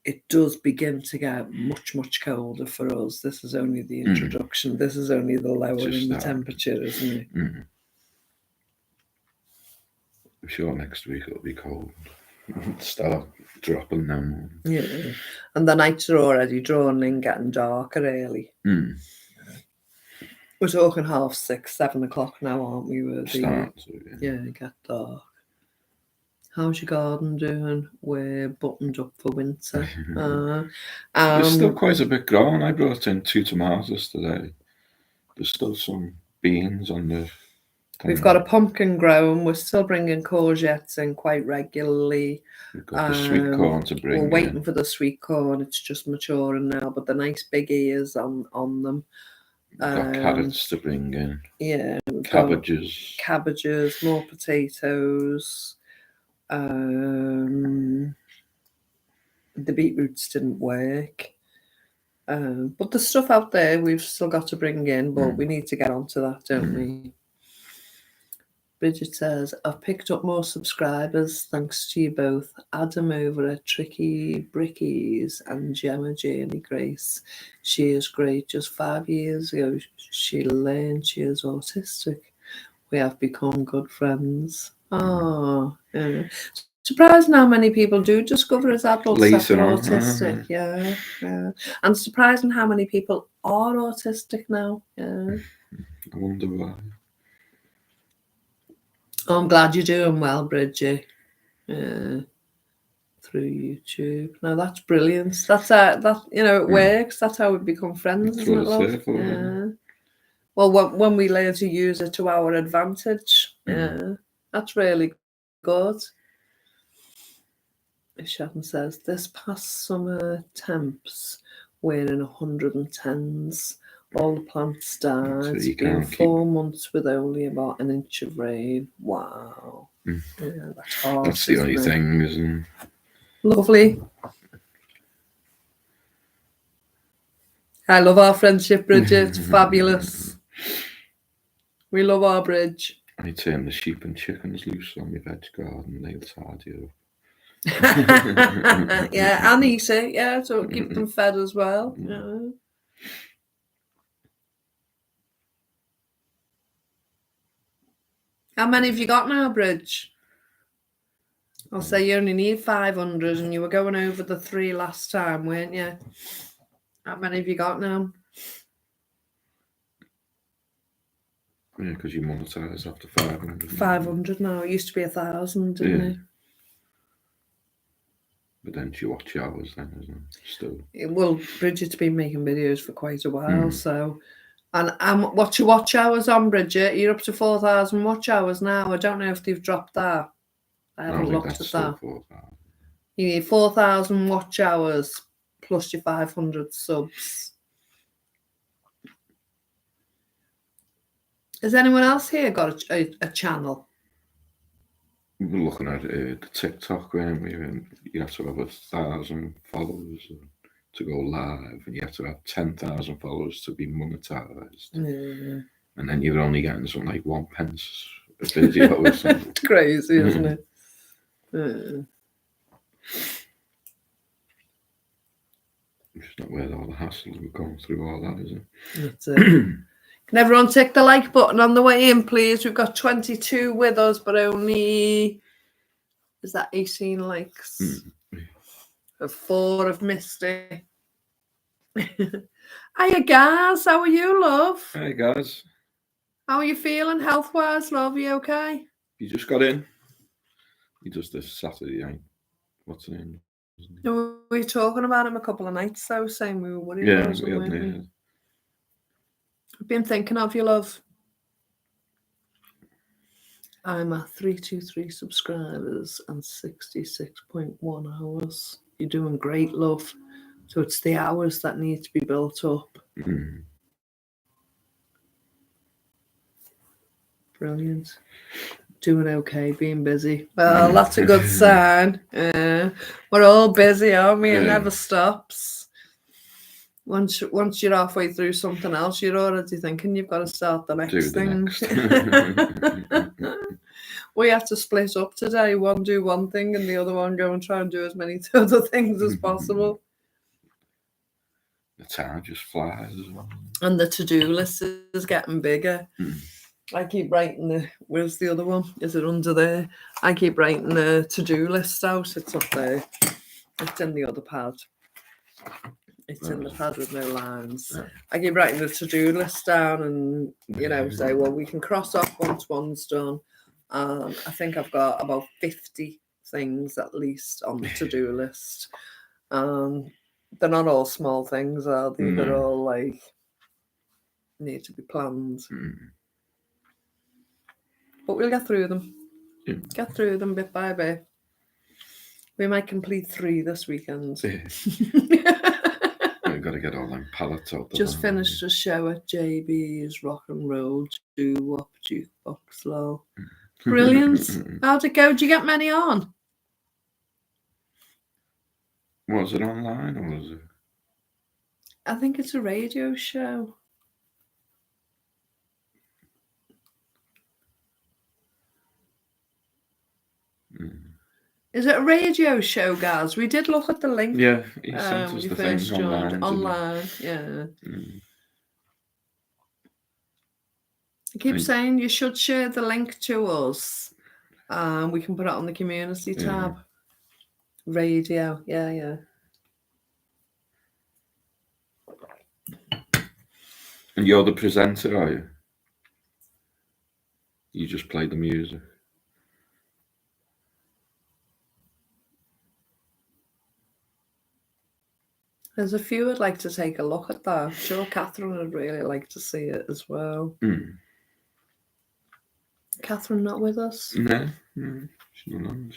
Speaker 1: It does begin to get much colder for us. This is only the introduction. This is only the lowering the temperature, isn't it?
Speaker 2: I'm sure next week it'll be cold. Start dropping now.
Speaker 1: Yeah, and the nights are already drawn in, getting darker early. We're talking 6:30, 7 o'clock now, aren't we? Get dark. How's your garden doing? We're buttoned up for winter.
Speaker 2: There's still quite a bit growing. I brought in 2 tomatoes today. There's still some beans on the...
Speaker 1: We've got a pumpkin growing. We're still bringing courgettes in quite regularly.
Speaker 2: We've got the sweet corn to bring in.
Speaker 1: We're waiting for the sweet corn. It's just maturing now, but the nice big ears on them.
Speaker 2: We've got carrots to bring in.
Speaker 1: Yeah.
Speaker 2: Cabbages,
Speaker 1: more potatoes. The beetroots didn't work. But the stuff out there we've still got to bring in, but we need to get onto that, don't we? Bridget says, I've picked up more subscribers thanks to you both. Adam over at Tricky Brickies and Gemma Janie Grace. She is great. Just 5 years ago, she learned she is autistic. We have become good friends. Oh, yeah. Surprising how many people do discover as adults that they're autistic. Yeah. And surprising how many people are autistic now. Yeah.
Speaker 2: I wonder why.
Speaker 1: Oh, I'm glad you're doing well, Bridget. Through YouTube. No, that's brilliant. That's it works. That's how we become friends, isn't it, love? Yeah. Well, when we learn to use it to our advantage, that's really good. Shatton says, this past summer temps were in 110s. All the plants died. It's been 4 months with only about an inch of rain. Wow. Yeah, that's hard.
Speaker 2: That's the only thing, isn't it?
Speaker 1: Lovely. I love our friendship, Bridget. It's fabulous. We love our bridge.
Speaker 2: I turn the sheep and chickens loose on my veg garden. They'll tidy up.
Speaker 1: Yeah, and eat it. Yeah, so keep them fed as well. Yeah. How many have you got now, Bridge? I'll say you only need 500 and you were going over the 3 last time, weren't you? How many have you got now?
Speaker 2: Yeah, because you monetize after 500.
Speaker 1: 500 now. It used to be 1,000, didn't it?
Speaker 2: But then she watch hours then, isn't it? Still.
Speaker 1: Well, Bridget's been making videos for quite a while, so... And what's your watch hours on, Bridget? You're up to 4,000 watch hours now. I don't know if they've dropped that. I haven't looked at that. You need 4,000 watch hours plus your 500 subs. Has anyone else here got a channel?
Speaker 2: We were looking at the TikTok, weren't we? And you have to have 1,000 followers to go live, and you have to have 10,000 followers to be monetized. And then you're only getting something like 1 pence a video or something.
Speaker 1: It's crazy, isn't it?
Speaker 2: It's not worth all the hassle of going through all that, is it?
Speaker 1: That's it. Can everyone tick the like button on the way in, please? We've got 22 with us, but only, is that 18 likes? 4 have missed it. Hiya, guys. How are you, love?
Speaker 2: Hey, guys.
Speaker 1: How are you feeling health-wise, love? Are you okay?
Speaker 2: You just got in? You just this Saturday, ain't? What's the name?
Speaker 1: We were talking about him a couple of nights, though, saying we were worried about him, weren't we? I've been thinking of you, love. I'm at 323 subscribers and 66.1 hours. You're doing great, love. So it's the hours that need to be built up. Brilliant. Doing okay, being busy. Well, that's a good sign. We're all busy, aren't we? It never stops. Once you're halfway through something else, you're already thinking you've got to start the next thing. We have to split up today. One do one thing and the other one go and try and do as many other things as possible.
Speaker 2: The time just flies.
Speaker 1: And the to-do list is getting bigger. I keep writing where's the other one? Is it under there? I keep writing the to-do list out. It's up there. It's in the other pad. It's in the pad with no lines. I keep writing the to-do list down and, say, well, we can cross off once one's done. I think I've got about 50 things at least on the to-do list. They're not all small things, are they? They're all like need to be planned. But we'll get through them. Get through them bit by bit. We might complete 3 this weekend.
Speaker 2: We've got to get all them pallets out.
Speaker 1: Just finished a show at JB's Rock and Roll Doo-Wop Jukebox Low. Brilliant. How'd it go? Did you get many on?
Speaker 2: Was it online or was it?
Speaker 1: I think it's a radio show. Is it a radio show, guys? We did look at the link.
Speaker 2: Yeah, he sent us the thing online.
Speaker 1: Yeah. I keep saying you should share the link to us. We can put it on the community tab. Radio, yeah.
Speaker 2: And you're the presenter, are you? You just play the music.
Speaker 1: There's a few I'd like to take a look at that. I'm sure Catherine would really like to see it as well. Catherine not with us?
Speaker 2: No, she's not on.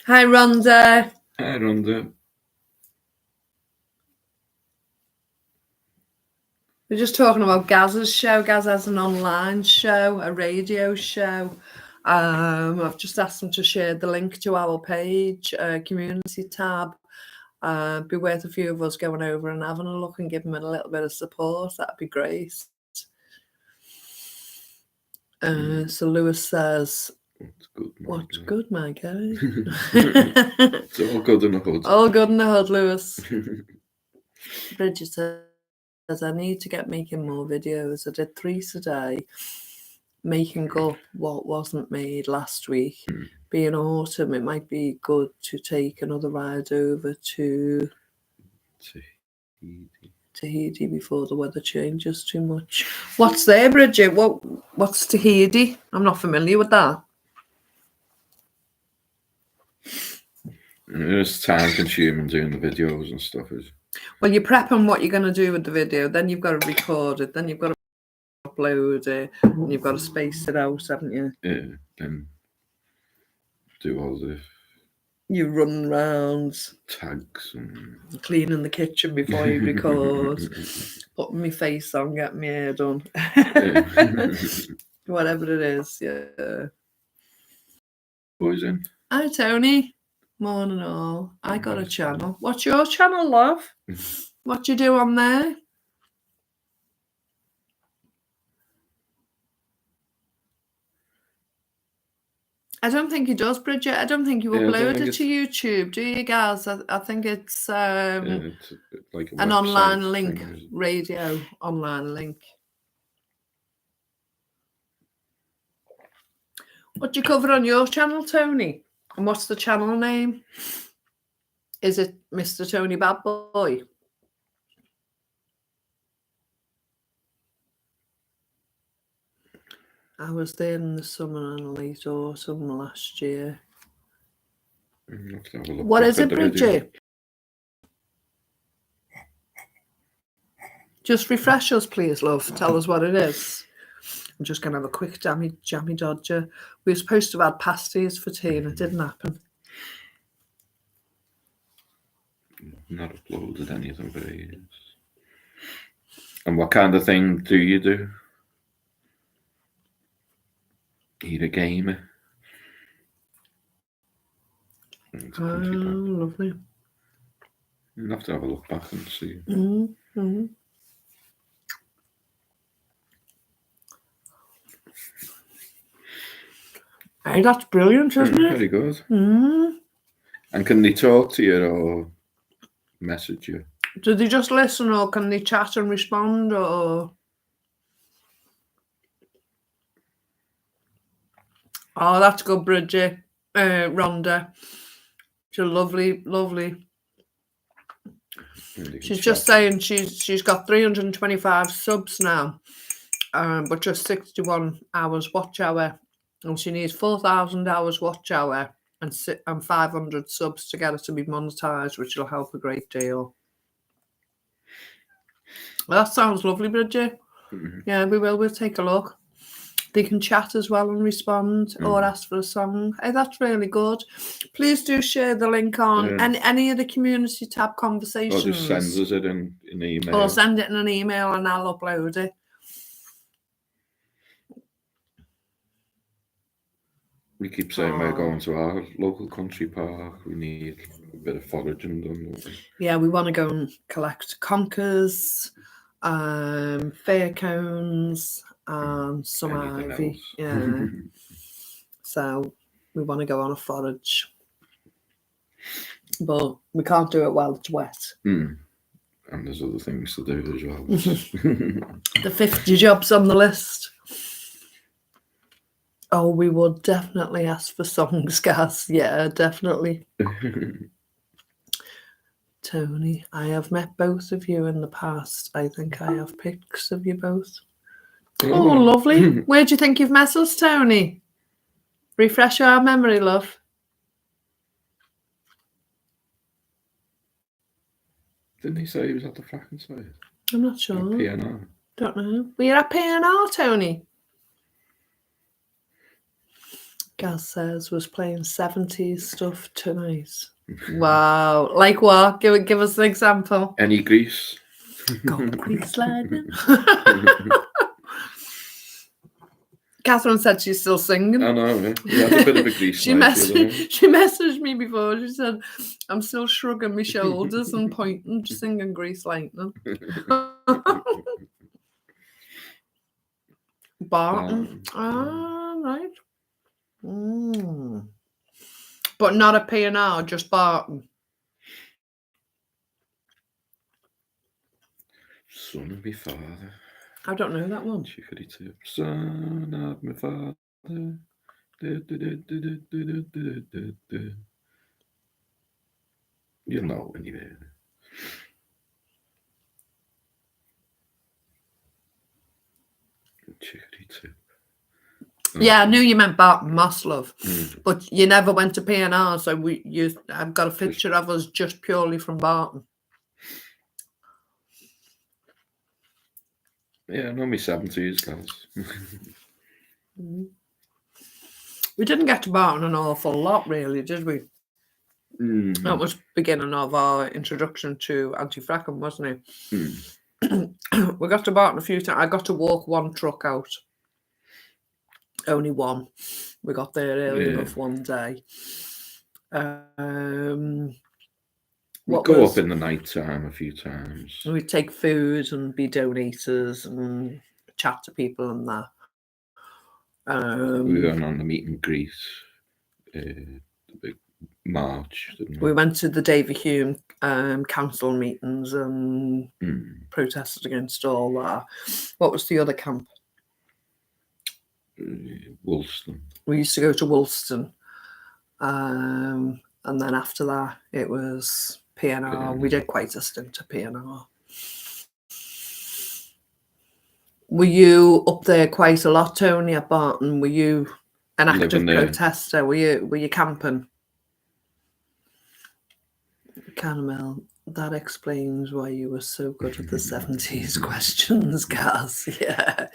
Speaker 1: Hi, Rhonda.
Speaker 2: Hi, Rhonda.
Speaker 1: We're just talking about Gaz's show. Gaz has an online show, a radio show. I've just asked them to share the link to our page, community tab. Be worth a few of us going over and having a look and giving them a little bit of support. That'd be great. So Lewis says, "What's good, my guy?"
Speaker 2: It's all good in the hood.
Speaker 1: All good in the hood, Lewis. Bridget says, "I need to get making more videos. I did 3 today, making up what wasn't made last week. Being autumn, it might be good to take another ride over to Tahiti before the weather changes too much." What's there, Bridget? What's Tahiti? I'm not familiar with that.
Speaker 2: It's time consuming doing the videos and stuff.
Speaker 1: Well, you're prepping what you're going to do with the video, then you've got to record it, then you've got to upload it, and you've got to space it out, haven't you?
Speaker 2: Yeah, and do all the...
Speaker 1: You run around,
Speaker 2: tags and
Speaker 1: cleaning the kitchen before you record, putting my face on, getting my hair done. Whatever it is, yeah.
Speaker 2: Boys in.
Speaker 1: Hi, Tony. Morning all. I got a channel. What's your channel, love? What you do on there? I don't think he does, Bridget. I don't think you upload it to YouTube, do you, guys? I think it's
Speaker 2: like
Speaker 1: an online link, radio online link. What do you cover on your channel, Tony? And what's the channel name? Is it Mr. Tony Bad Boy? I was there in the summer and late autumn last year. What is it, Bridget? Just refresh us, please, love. Tell us what it is. I'm just going to have a quick jammy dodger. We were supposed to have had pasties for tea and it didn't happen.
Speaker 2: not uploaded anything for ages. And what kind of thing do you do? Are you a gamer?
Speaker 1: Lovely.
Speaker 2: You'll have to have a look back and see.
Speaker 1: Mm-hmm. Hey, that's brilliant, isn't it?
Speaker 2: Very good.
Speaker 1: Mm.
Speaker 2: And can they talk to you or message you?
Speaker 1: Do they just listen, or can they chat and respond, or? Oh, that's good, Bridget. Rhonda. She's lovely, lovely. She's just saying she's got 325 subs now, but just 61 hours watch hour, and she needs 4,000 hours watch hour and 500 subs to get her to be monetized, which will help a great deal. Well, that sounds lovely, Bridget.
Speaker 2: Mm-hmm.
Speaker 1: Yeah, we will. We'll take a look. They can chat as well and respond or ask for a song. Hey, that's really good. Please do share the link on any of the community tab conversations.
Speaker 2: Or just send us it in an email.
Speaker 1: Or send it in an email and I'll upload it.
Speaker 2: We keep saying we're going to our local country park. We need a bit of foraging done.
Speaker 1: Yeah, we want to go and collect conkers, fair cones, and some
Speaker 2: Anything
Speaker 1: ivy.
Speaker 2: else.
Speaker 1: Yeah. So we want to go on a forage. But we can't do it while it's wet.
Speaker 2: And there's other things to do as well.
Speaker 1: The 50 jobs on the list. Oh, we would definitely ask for songs, Gaz. Yeah, definitely. Tony, I have met both of you in the past. I think I have pics of you both. Oh, lovely. Where do you think you've met us, Tony? Refresh our memory, love.
Speaker 2: Didn't he say he was at the fracking site?
Speaker 1: I'm not sure.
Speaker 2: PNR.
Speaker 1: Don't know. Were you at PNR, Tony? Gaz says was playing 70s stuff tonight. Wow. Like what? Give us an example.
Speaker 2: Any Grease?
Speaker 1: Go Grease sliding. Catherine said she's still singing.
Speaker 2: I know, yeah. We had a bit of a Grease
Speaker 1: she messaged me before. She said, I'm still shrugging my shoulders and pointing, singing Grease Lightning. Barton. Ah, right. But not a P&R, just Barton.
Speaker 2: Son of my father.
Speaker 1: I don't know that one.
Speaker 2: Chickadee tip. Son of my father. You know when you hear it. Chickadee tip.
Speaker 1: Yeah, I knew you meant Barton Moss, love, but you never went to P&R, so I've got a picture of us just purely from Barton.
Speaker 2: Yeah, I know me 70s, guys.
Speaker 1: We didn't get to Barton an awful lot, really, did we? That was beginning of our introduction to anti-fracking, wasn't it? We got to Barton a few times. I got to walk one truck out. Only one. We got there early enough one day.
Speaker 2: We'd go up in the night time a few times.
Speaker 1: We'd take food and be donators and chat to people and that.
Speaker 2: We went on the meet and greet, the big march, didn't we?
Speaker 1: We went to the David Hume council meetings and protested against all that. What was the other camp?
Speaker 2: Woolston.
Speaker 1: We used to go to Woolston. And then after that, it was PNR. We did quite a stint at PNR. Were you up there quite a lot, Tony, at Barton? Were you an active protester? Were you camping? Caramel, that explains why you were so good at the 70s questions, Gaz. Yeah.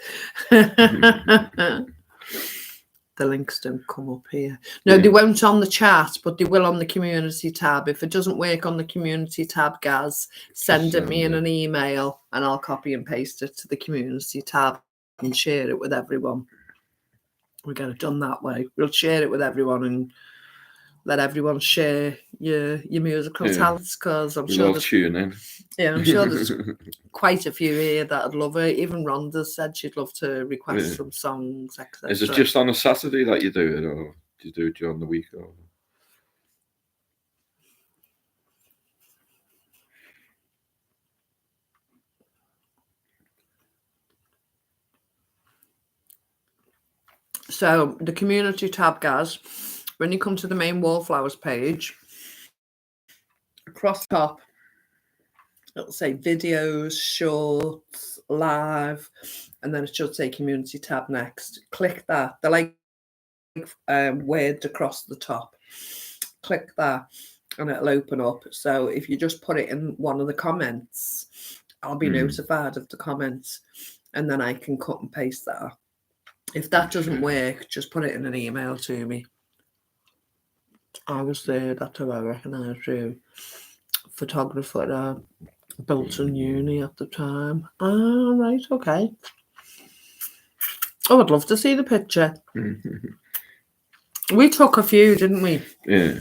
Speaker 1: the links don't come up here. No, they won't on the chat, but they will on the community tab. If it doesn't work on the community tab, Gaz, send it me in an email and I'll copy and paste it to the community tab and share it with everyone. We get it done that way. We'll share it with everyone and let everyone share your musical talents, because I'm sure there's quite a few here that'd love it. Even Rhonda said she'd love to request some songs, etc.
Speaker 2: Is it just on a Saturday that you do it, or do you do it during the week? Or?
Speaker 1: So the community tab, Gaz, when you come to the main Wallflowers page, across the top, it'll say videos, shorts, live, and then it should say community tab next. Click that. They're like word across the top. Click that and it'll open up. So if you just put it in one of the comments, I'll be notified of the comments and then I can cut and paste that. If that doesn't work, just put it in an email to me. I was there, that's how I recognised you. Photographer at Bolton Uni at the time. Ah, right, okay. Oh, I'd love to see the picture. We took a few, didn't we?
Speaker 2: Yeah.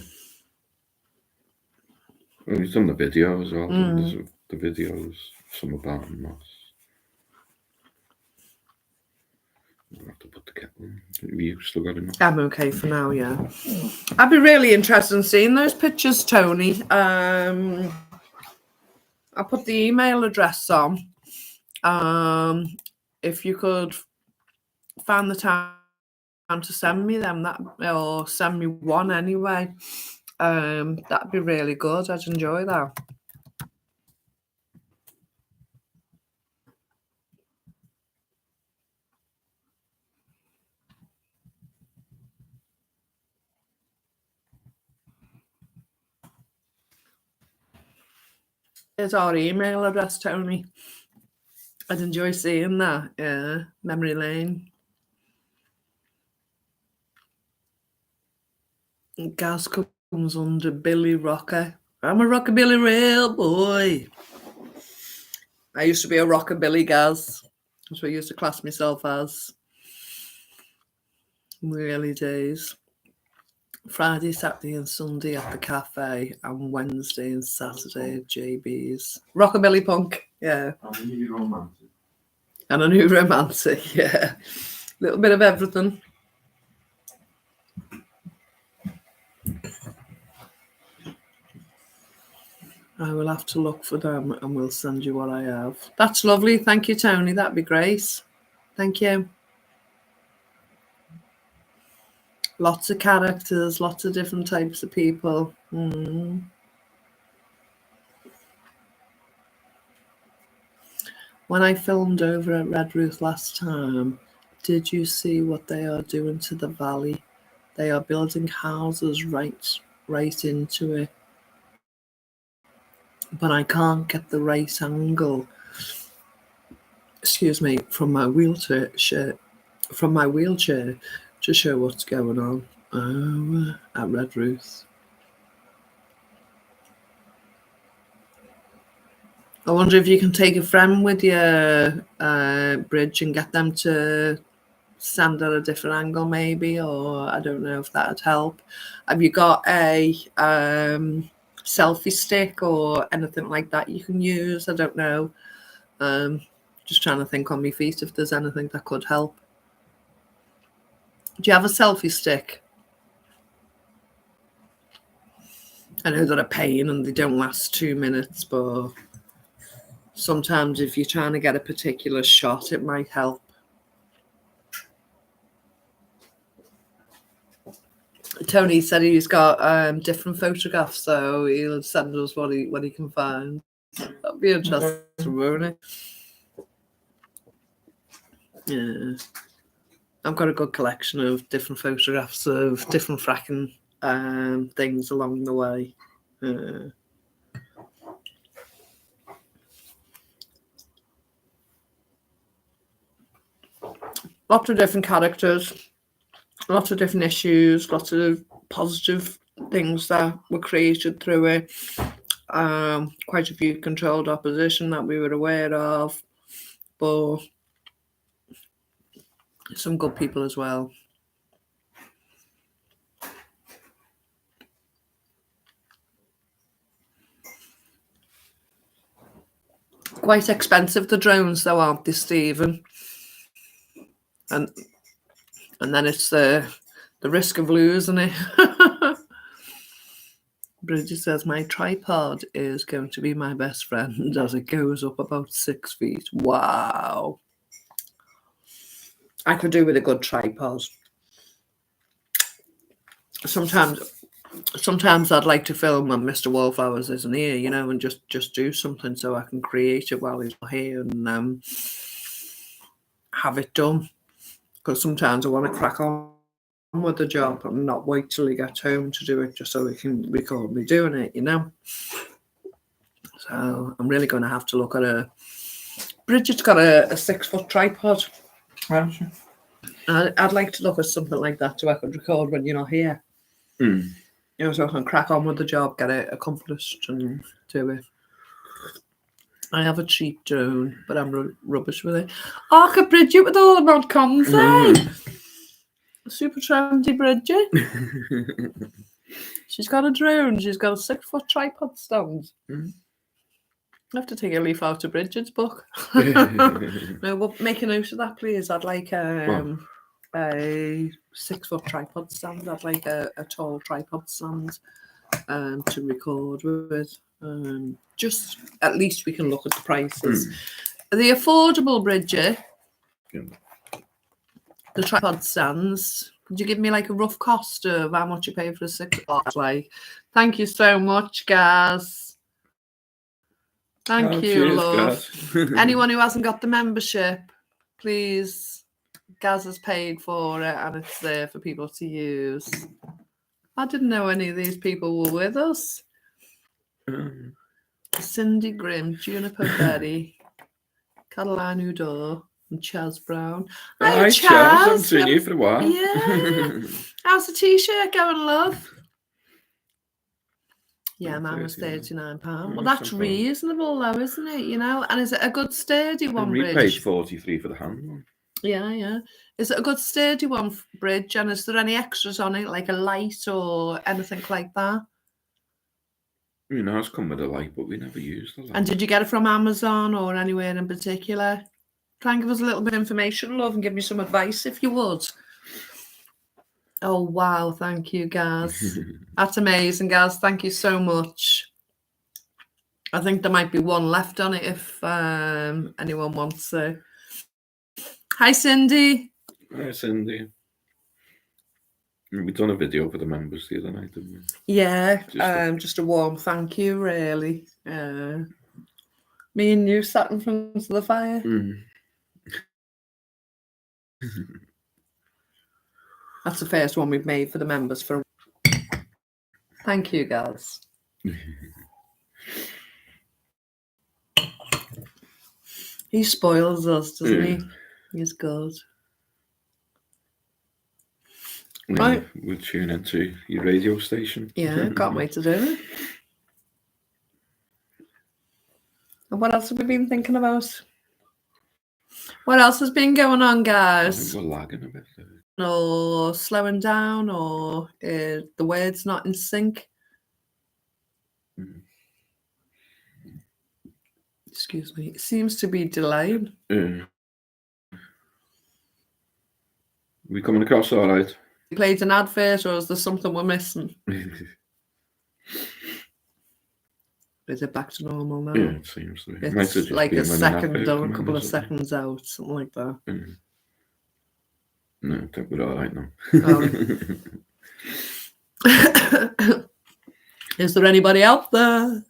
Speaker 2: Well, we've done the video as well. The videos, some about and that. I'll have to put the kettle on. You've still got enough?
Speaker 1: I'm okay for now, yeah. I'd be really interested in seeing those pictures, Tony. I'll put the email address on. If you could find the time to send me them, or send me one anyway, that'd be really good. I'd enjoy that. Here's our email address, Tony. I'd enjoy seeing that. Yeah, memory lane. Gaz comes under Billy Rocker. I'm a rockabilly real boy. I used to be a rockabilly, Gaz. That's what I used to class myself as in the early days. Friday, Saturday and Sunday at the cafe, and Wednesday and Saturday at JB's. Rockabilly punk, yeah.
Speaker 2: And a new romantic.
Speaker 1: And a new romantic, yeah. A little bit of everything. I will have to look for them and we'll send you what I have. That's lovely. Thank you, Tony. That'd be great. Thank you. Lots of characters, lots of different types of people. When I filmed over at Redruth last time, did you see what they are doing to the valley? They are building houses right into it. But I can't get the right angle. Excuse me, from my wheelchair to show what's going on at Redruth. I wonder if you can take a friend with your bridge and get them to stand at a different angle maybe, or I don't know if that'd help. Have you got a selfie stick or anything like that you can use? I don't know. Just trying to think on my feet if there's anything that could help. Do you have a selfie stick? I know they're a pain and they don't last 2 minutes, but sometimes if you're trying to get a particular shot, it might help. Tony said he's got different photographs, so he'll send us what he can find. That'd be interesting, won't it? Yeah. I've got a good collection of different photographs of different fracking things along the way. Lots of different characters. lots of different issues, lots of positive things that were created through it. Quite a few controlled opposition that we were aware of, but some good people as well. Quite expensive, the drones, though, aren't they, Stephen? And then it's the risk of losing it. Bridget says, my tripod is going to be my best friend as it goes up about 6 feet. Wow. I could do with a good tripod. Sometimes I'd like to film when Mr. Wallflowers isn't here, you know, and just do something so I can create it while he's not here and have it done. Because sometimes I want to crack on with the job and not wait till he gets home to do it just so he can record me doing it, you know. So I'm really going to have to look at Bridget's got a 6-foot tripod. I'd like to look at something like that so I could record when you're not here. You know, so I can crack on with the job, get it accomplished and do it. I have a cheap drone, but I'm rubbish with it. Oh, look at Bridget with all the mod cons, eh? Super trendy Bridget. She's got a drone. She's got a 6-foot tripod stand. I have to take a leaf out of Bridget's book. No, but make a note of that, please. I'd like a 6-foot tripod stand. I'd like a tall tripod stand to record with. Just at least we can look at the prices. Are they affordable, Bridget? The tripod stands. Could you give me like a rough cost of how much you pay for a 6-foot? Like, thank you so much, Gaz. Thank you,
Speaker 2: cheers,
Speaker 1: love.
Speaker 2: Gaz.
Speaker 1: Anyone who hasn't got the membership, please. Gaz has paid for it and it's there for people to use. I didn't know any of these people were with us. Cindy Grimm, Juniper Berry, Caroline Udor, and Chaz Brown.
Speaker 2: Hi, Chaz. I haven't seen you for a while.
Speaker 1: Yeah. How's the t-shirt going, love? Yeah, mine was £39. Well, that's reasonable, though, isn't it? You know, and is it a good sturdy one, Bridge?
Speaker 2: We paid $43 for the hand one.
Speaker 1: Yeah. Is it a good sturdy one, Bridge? And is there any extras on it, like a light or anything like that?
Speaker 2: You know, it's come with a light, but we never used the light.
Speaker 1: And did you get it from Amazon or anywhere in particular? Try and give us a little bit of information, love, and give me some advice if you would. Oh, wow. Thank you, Gaz. That's amazing, Gaz. Thank you so much. I think there might be one left on it if anyone wants to. Hi, Cindy.
Speaker 2: Hi, Cindy. We done a video for the members the other night, didn't we?
Speaker 1: Yeah, just a warm thank you, really. Me and you sat in front of the fire. That's the first one we've made for the members. Thank you, guys. He spoils us, doesn't he? He's good. Right.
Speaker 2: We'll tune into your radio station.
Speaker 1: Yeah, can't wait to do it. And what else have we been thinking about? What else has been going on, guys?
Speaker 2: I think we're lagging a bit.
Speaker 1: Or slowing down, or the words not in sync. Excuse me. It seems to be delayed.
Speaker 2: We coming across all right?
Speaker 1: You played an advert, or is there something we're missing? Is it back to normal now?
Speaker 2: Yeah, it seems to be.
Speaker 1: It's like a second or a couple of seconds out, something like that.
Speaker 2: No, I think we're all right now.
Speaker 1: Is there anybody out there?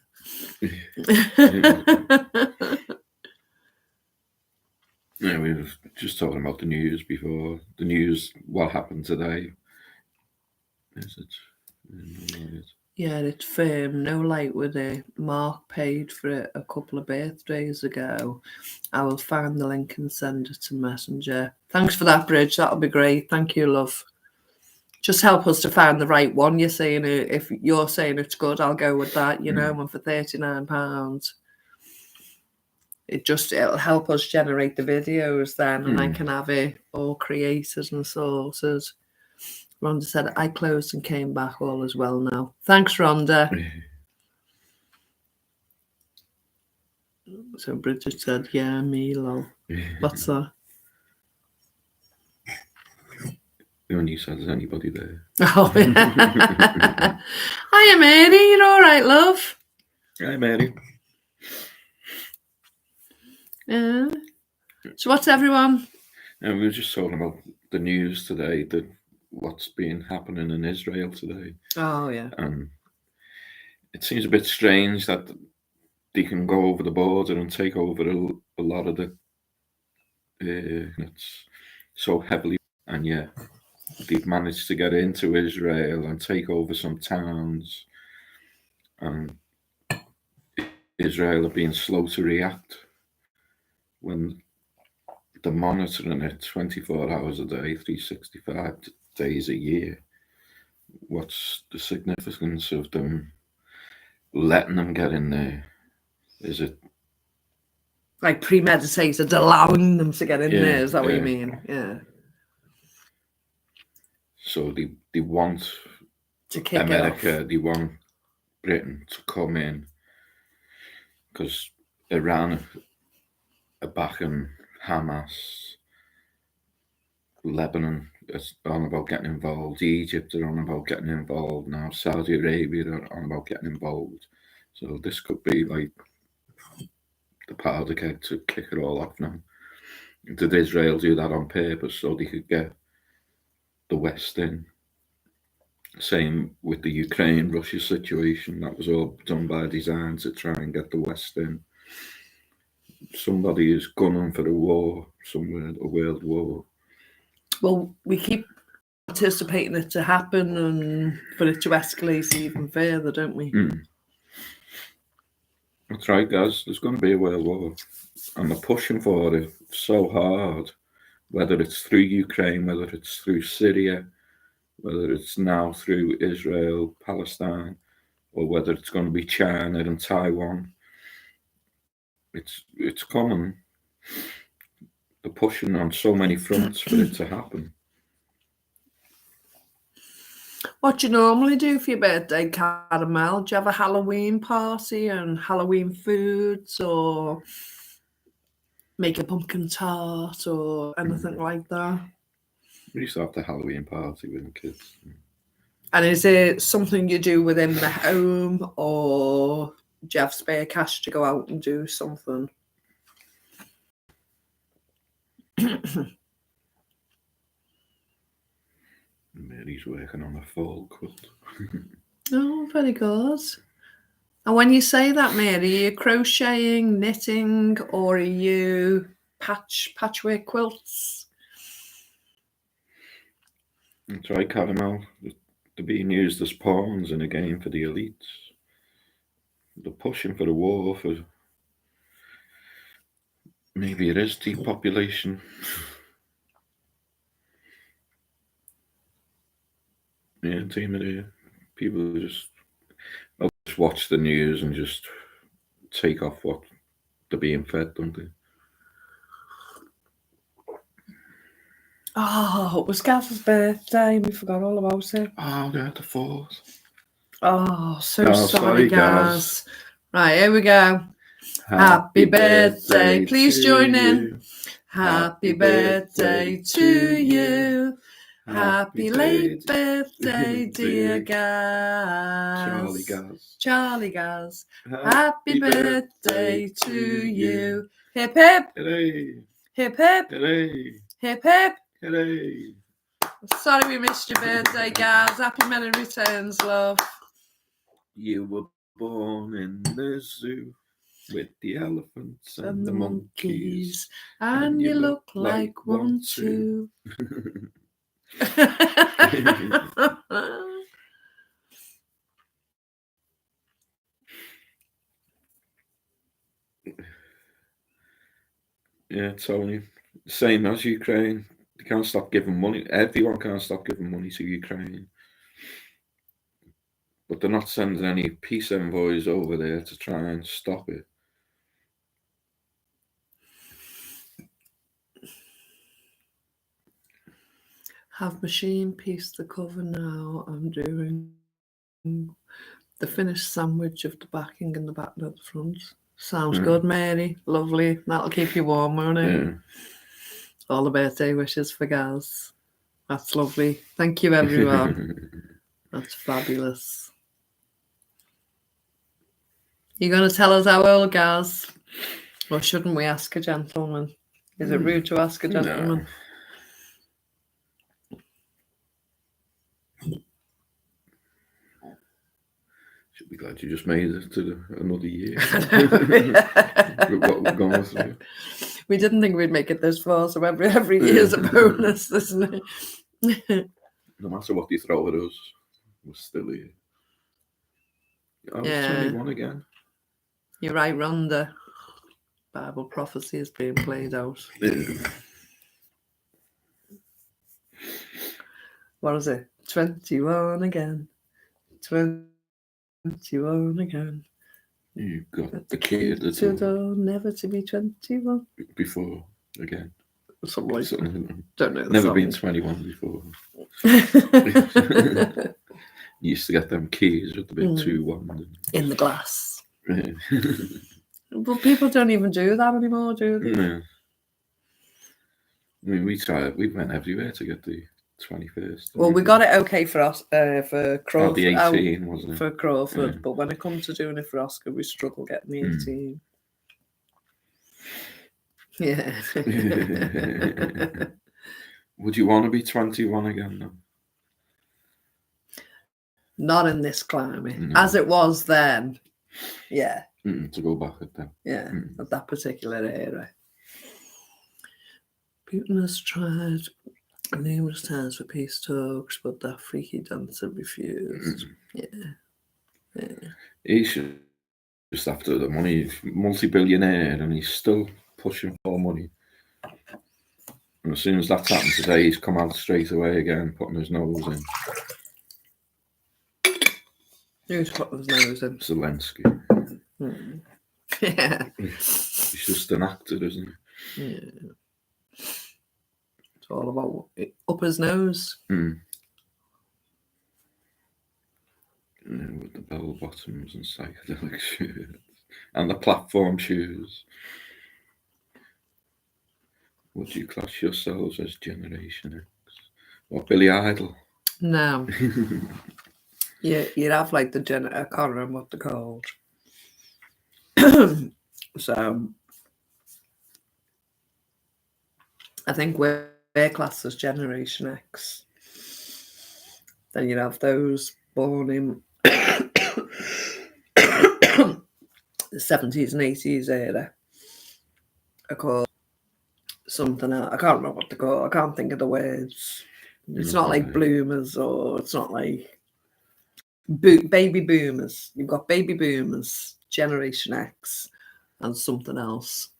Speaker 2: Yeah, we were just talking about the news before. The news, what happened today? Is it?
Speaker 1: Yeah, it's firm. No light with it. Mark paid for it a couple of birthdays ago. I will find the link and send it to Messenger. Thanks for that, Bridge. That'll be great. Thank you, love. just help us to find the right one. You're saying if you're saying it's good, I'll go with that, you know, and for £39. It'll help us generate the videos then, and I can have it all created and sorted. Rhonda said, I closed and came back, all is well now. Thanks, Rhonda. So Bridget said, yeah, me, lol. What's that?
Speaker 2: When you said, there's anybody there?
Speaker 1: Oh, yeah. Hiya, Mary. You're all right, love?
Speaker 2: Hi, Mary.
Speaker 1: Yeah. So what's everyone?
Speaker 2: And we were just talking about the news today, what's been happening in Israel today.
Speaker 1: Oh, yeah.
Speaker 2: It seems a bit strange that they can go over the border and take over a lot of the it's so heavily, and yeah, they've managed to get into Israel and take over some towns, and Israel are being slow to react when they're monitoring it 24 hours a day, 365 days a year. What's the significance of them letting them get in there? Is it
Speaker 1: like premeditated, allowing them to get in there? Is that what you mean? Yeah.
Speaker 2: So they want
Speaker 1: to kick
Speaker 2: America,
Speaker 1: it off.
Speaker 2: they want Britain to come in because Iran are backing Hamas. Lebanon is on about getting involved. Egypt are on about getting involved now. Saudi Arabia are on about getting involved. So this could be like the powder keg to kick it all off now. Did Israel do that on purpose so they could get the West in? Same with the Ukraine-Russia situation. That was all done by design to try and get the West in. Somebody is gunning for a war somewhere, a world war.
Speaker 1: Well, we keep anticipating it to happen and for it to escalate even further, don't we?
Speaker 2: That's right, guys. There's going to be a world war. And they're pushing for it so hard, whether it's through Ukraine, whether it's through Syria, whether it's now through Israel, Palestine, or whether it's going to be China and Taiwan. It's common. They're pushing on so many fronts for it to happen.
Speaker 1: What do you normally do for your birthday, Caramel? Do you have a Halloween party and Halloween foods, or make a pumpkin tart or anything like that?
Speaker 2: We used to have the Halloween party with the kids.
Speaker 1: And is it something you do within the home, or do you have spare cash to go out and do something?
Speaker 2: Mary's working on a fall quilt.
Speaker 1: Oh, very good. And when you say that, Mary, are you crocheting, knitting, or are you patchwork quilts?
Speaker 2: That's right, Caramel. They're being used as pawns in a game for the elites. They're pushing for a war for... Maybe it is depopulation. Yeah, team of the people just watch the news and just take off what they're being fed, don't they?
Speaker 1: Oh, it was Gaz's birthday. We forgot all about it.
Speaker 2: Oh, yeah, the 4th.
Speaker 1: Oh, sorry, Gaz. Right, here we go. Happy birthday. Please join in. Happy birthday to you. Happy late birthday, dear Gaz. Charlie Gaz. Happy birthday to you. Hip hip.
Speaker 2: Hooray.
Speaker 1: Hip hip.
Speaker 2: Hooray.
Speaker 1: Hip hip.
Speaker 2: Hooray.
Speaker 1: Sorry we missed your birthday, Gaz. Happy many returns, love.
Speaker 2: You were born in the zoo with the elephants and the monkeys.
Speaker 1: And you look like one too.
Speaker 2: Yeah, Tony. Same as Ukraine. They can't stop giving money. Everyone can't stop giving money to Ukraine. But they're not sending any peace envoys over there to try and stop it.
Speaker 1: Have machine pieced the cover now. I'm doing the finished sandwich of the backing and the back and the front. Sounds good, Mary. Lovely. That'll keep you warm, won't it?
Speaker 2: Yeah.
Speaker 1: All the birthday wishes for Gaz. That's lovely. Thank you, everyone. That's fabulous. You going to tell us how old, Gaz? Or shouldn't we ask a gentleman? Is it rude to ask a gentleman?
Speaker 2: No. Should be glad you just made it to another year. With what we've gone through.
Speaker 1: We didn't think we'd make it this far, so every year's a bonus, isn't it?
Speaker 2: No matter what you throw at us, we're still here. I was 21 again.
Speaker 1: You're right, Rhonda. Bible prophecy is being played out. What is it? 21 again. 21 again.
Speaker 2: You've got the kid that's
Speaker 1: never to be 21.
Speaker 2: Before again.
Speaker 1: Something like that. Don't know.
Speaker 2: Never been 21 before. You used to get them keys with the big 2-1
Speaker 1: in the glass. But people don't even do that anymore, do they?
Speaker 2: No. I mean, we went everywhere to get the 21st.
Speaker 1: Well, we got it okay for us for Crawford.
Speaker 2: The 18, wasn't it?
Speaker 1: For Crawford, but when it comes to doing it for Oscar, we struggle getting the 18. Yeah.
Speaker 2: Would you want to be 21 again, though?
Speaker 1: Not in this climate. No. As it was then, yeah.
Speaker 2: To go back at that.
Speaker 1: Yeah, at that particular era. Putin has tried numerous times for peace talks, but that freaky dancer refused. Yeah.
Speaker 2: He should just after the money, multi-billionaire, and he's still pushing for money. And as soon as that's happened today, he's come out straight away again, putting his nose in.
Speaker 1: Who's putting his nose in?
Speaker 2: Zelensky.
Speaker 1: Yeah.
Speaker 2: He's just an actor, isn't he?
Speaker 1: Yeah. It's all about up his nose.
Speaker 2: Yeah, with the bell bottoms and psychedelic shirts. And the platform shoes. Would you class yourselves as Generation X? Or Billy Idol?
Speaker 1: No. Yeah, you'd have like the I can't remember what they're called. So I think we're classed as Generation X. Then you'd have those born in the 70s and 80s era. Are called something else. I can't remember what they're called. I can't think of the words. It's not like bloomers, or it's not like baby boomers. You've got baby boomers, Generation X, and something else.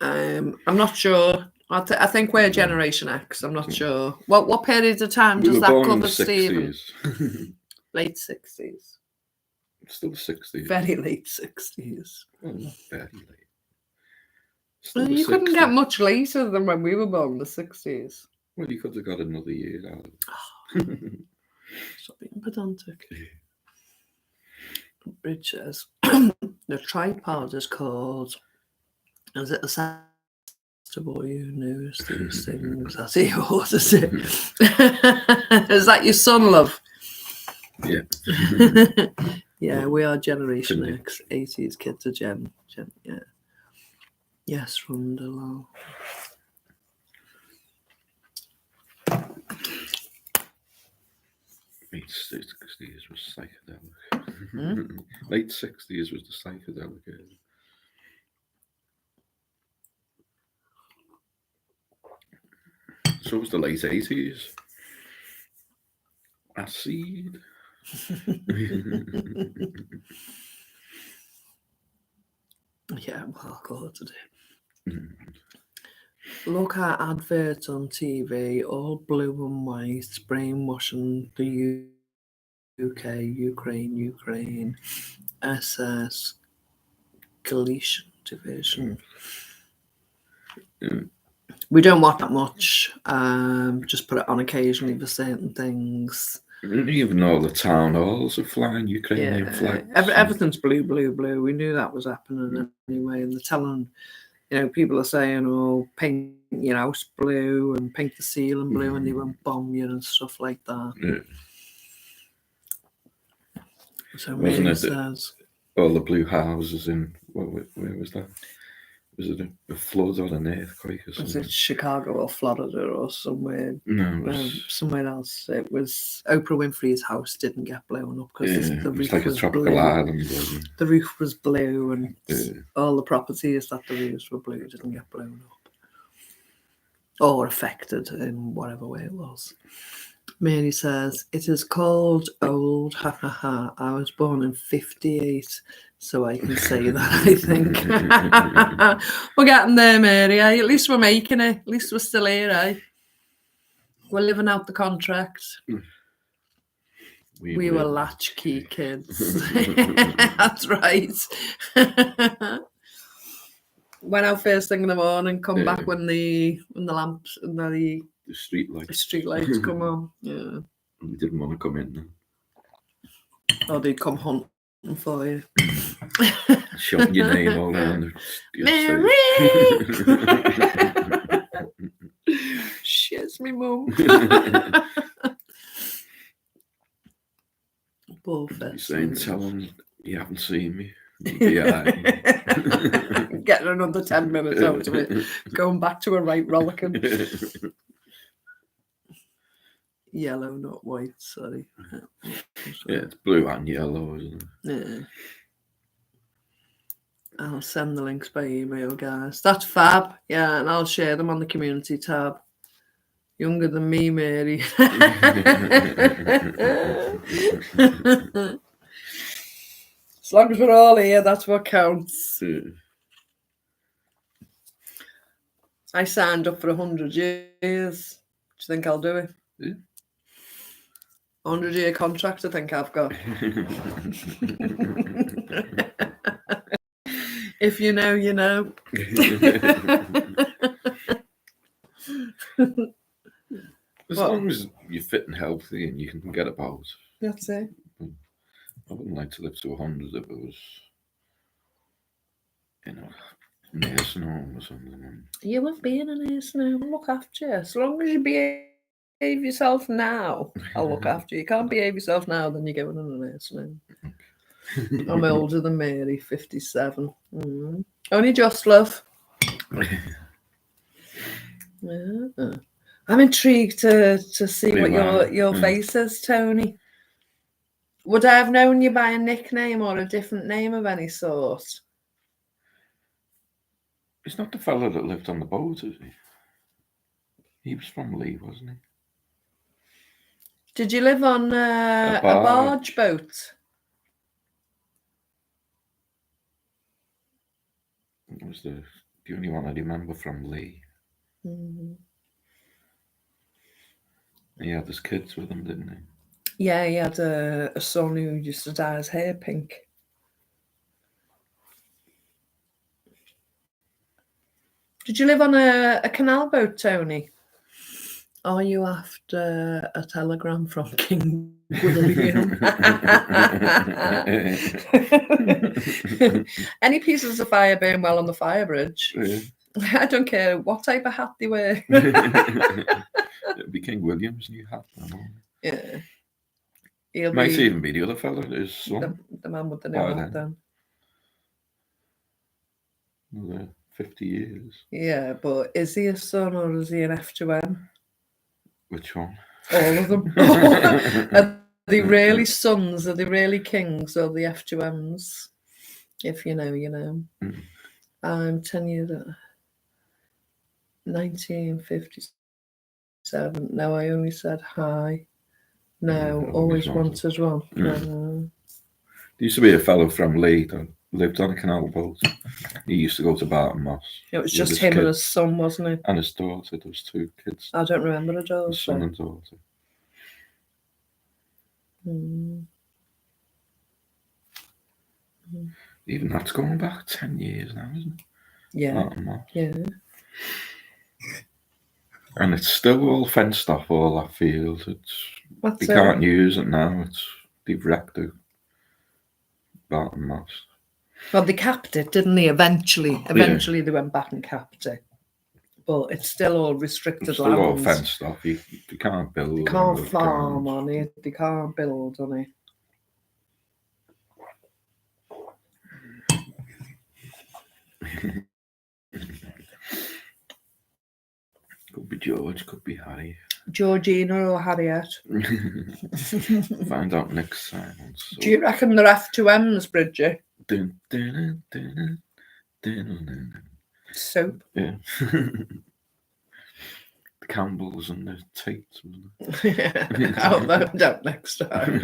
Speaker 1: I'm not sure. I think we're Generation X. I'm not sure. What period of time does that cover, Stephen? Late 60s.
Speaker 2: Still the 60s.
Speaker 1: Very late 60s.
Speaker 2: Well, not very late.
Speaker 1: Well, you couldn't get much later than when we were born in the 60s.
Speaker 2: Well, you could have got another year out of it.
Speaker 1: Stop being pedantic. Bridge says the tripod is called. Is it a Santa boy who knows these things as he orders it? Is that your son, love?
Speaker 2: Yeah.
Speaker 1: Yeah, we are Generation X. 80s kids are Gen. Yeah. Yes, Rondalo.
Speaker 2: Late 60s was psychedelic. Late 60s was the psychedelic era. So was the late 80s. Acid.
Speaker 1: Yeah, well, I'll call it today. Look at adverts on TV, all blue and white, brainwashing the UK, Ukraine, SS, Galician division. We don't watch that much. Just put it on occasionally for certain things.
Speaker 2: Even all the town halls are flying Ukrainian flags.
Speaker 1: Everything's blue. We knew that was happening anyway. And they're telling, people are saying, "Oh, paint your house blue and paint the ceiling blue, and they won't bomb you and stuff like that."
Speaker 2: Yeah.
Speaker 1: So
Speaker 2: wasn't it
Speaker 1: says
Speaker 2: all the blue houses in where was that? Was it a flood or an earthquake or something?
Speaker 1: Was it Chicago or Florida or somewhere?
Speaker 2: No, it was
Speaker 1: somewhere else. It was Oprah Winfrey's house didn't get blown up because the roof
Speaker 2: like
Speaker 1: was
Speaker 2: a tropical
Speaker 1: blue.
Speaker 2: island.
Speaker 1: The roof was blue, and all the properties that the roofs were blue didn't get blown up or affected in whatever way it was. Mary says, "It is called old, ha ha ha. I was born in 58, so I can say that, I think." We're getting there, Mary. At least we're making it. At least we're still here, eh? We're living out the contract. We were latchkey kids. That's right. Went out first thing in the morning, come back when the lamps and the street lights come on. Yeah.
Speaker 2: We didn't want to come in then.
Speaker 1: Or they'd come hunting for you.
Speaker 2: Shouting your name all around.
Speaker 1: Mary! Shit's me mum.
Speaker 2: You're saying, tell them you haven't seen me. Yeah.
Speaker 1: Getting another 10 minutes out of it. Going back to a right rollicking. Yellow, not white, sorry.
Speaker 2: Yeah, it's blue and yellow, isn't it?
Speaker 1: Yeah. I'll send the links by email, guys. That's fab. Yeah, and I'll share them on the community tab. Younger than me, Mary. As long as we're all here, that's what counts.
Speaker 2: Yeah.
Speaker 1: I signed up for 100 years. Do you think I'll do it?
Speaker 2: Yeah.
Speaker 1: 100-year contract, I think I've got. If you know, you know.
Speaker 2: As long as you're fit and healthy and you can get about.
Speaker 1: That's it.
Speaker 2: I wouldn't like to live to 100 if it was, nursing home or something.
Speaker 1: You won't be in a nursing home. I'll look after you. As long as you behave yourself now, I'll look after you. You can't behave yourself now, then you're going in a nursing home. I'm older than Mary, 57. Only just, love. Yeah. I'm intrigued to see what your face is, Tony. Would I have known you by a nickname or a different name of any sort?
Speaker 2: He's not the fellow that lived on the boat, is he? He was from Lee, wasn't he?
Speaker 1: Did you live on a barge boat?
Speaker 2: It was the only one I remember from Lee.
Speaker 1: Mm-hmm.
Speaker 2: He had his kids with him, didn't he?
Speaker 1: Yeah, he had a son who used to dye his hair pink. Did you live on a canal boat, Tony? Are you after a telegram from King William? Any pieces of fire burn well on the fire bridge.
Speaker 2: Yeah.
Speaker 1: I don't care what type of hat they wear.
Speaker 2: It'd be King William's new hat.
Speaker 1: Yeah.
Speaker 2: Might even be the other fella, his son.
Speaker 1: The man with the new hat then.
Speaker 2: Another 50 years.
Speaker 1: Yeah, but is he a son or is he an F2M?
Speaker 2: Which one?
Speaker 1: All of them. Are they really sons? Are they really kings? Or the F2Ms? If you know, you know. I'm 10 years old. 1957. No, I only said hi. No, always wanted one.
Speaker 2: There used to be a fellow from Lee that lived on a canal boat. He used to go to Barton Moss.
Speaker 1: It was
Speaker 2: with
Speaker 1: just
Speaker 2: his
Speaker 1: him and
Speaker 2: kids.
Speaker 1: his son, wasn't it?
Speaker 2: And his daughter. There was 2 kids.
Speaker 1: I don't remember the
Speaker 2: His
Speaker 1: daughter.
Speaker 2: son and daughter. Even that's going back 10 years now, isn't it?
Speaker 1: Yeah.
Speaker 2: Barton Moss.
Speaker 1: Yeah.
Speaker 2: And it's still all fenced off, all that field. They
Speaker 1: it.
Speaker 2: can't use it now. They've wrecked it. Barton Moss.
Speaker 1: Well, they capped it, didn't they? Eventually they went back and capped it. But it's still all restricted
Speaker 2: It's still all
Speaker 1: lands.
Speaker 2: fenced off. You can't build.
Speaker 1: They can't farm on it. They can't build on it.
Speaker 2: Could be George, could be Harry.
Speaker 1: Georgina or Harriet.
Speaker 2: Find out next time.
Speaker 1: Do you reckon they're F2Ms, Bridget? Soap.
Speaker 2: Yeah. The Campbells and the Tates, wasn't it?
Speaker 1: I'll find out next time.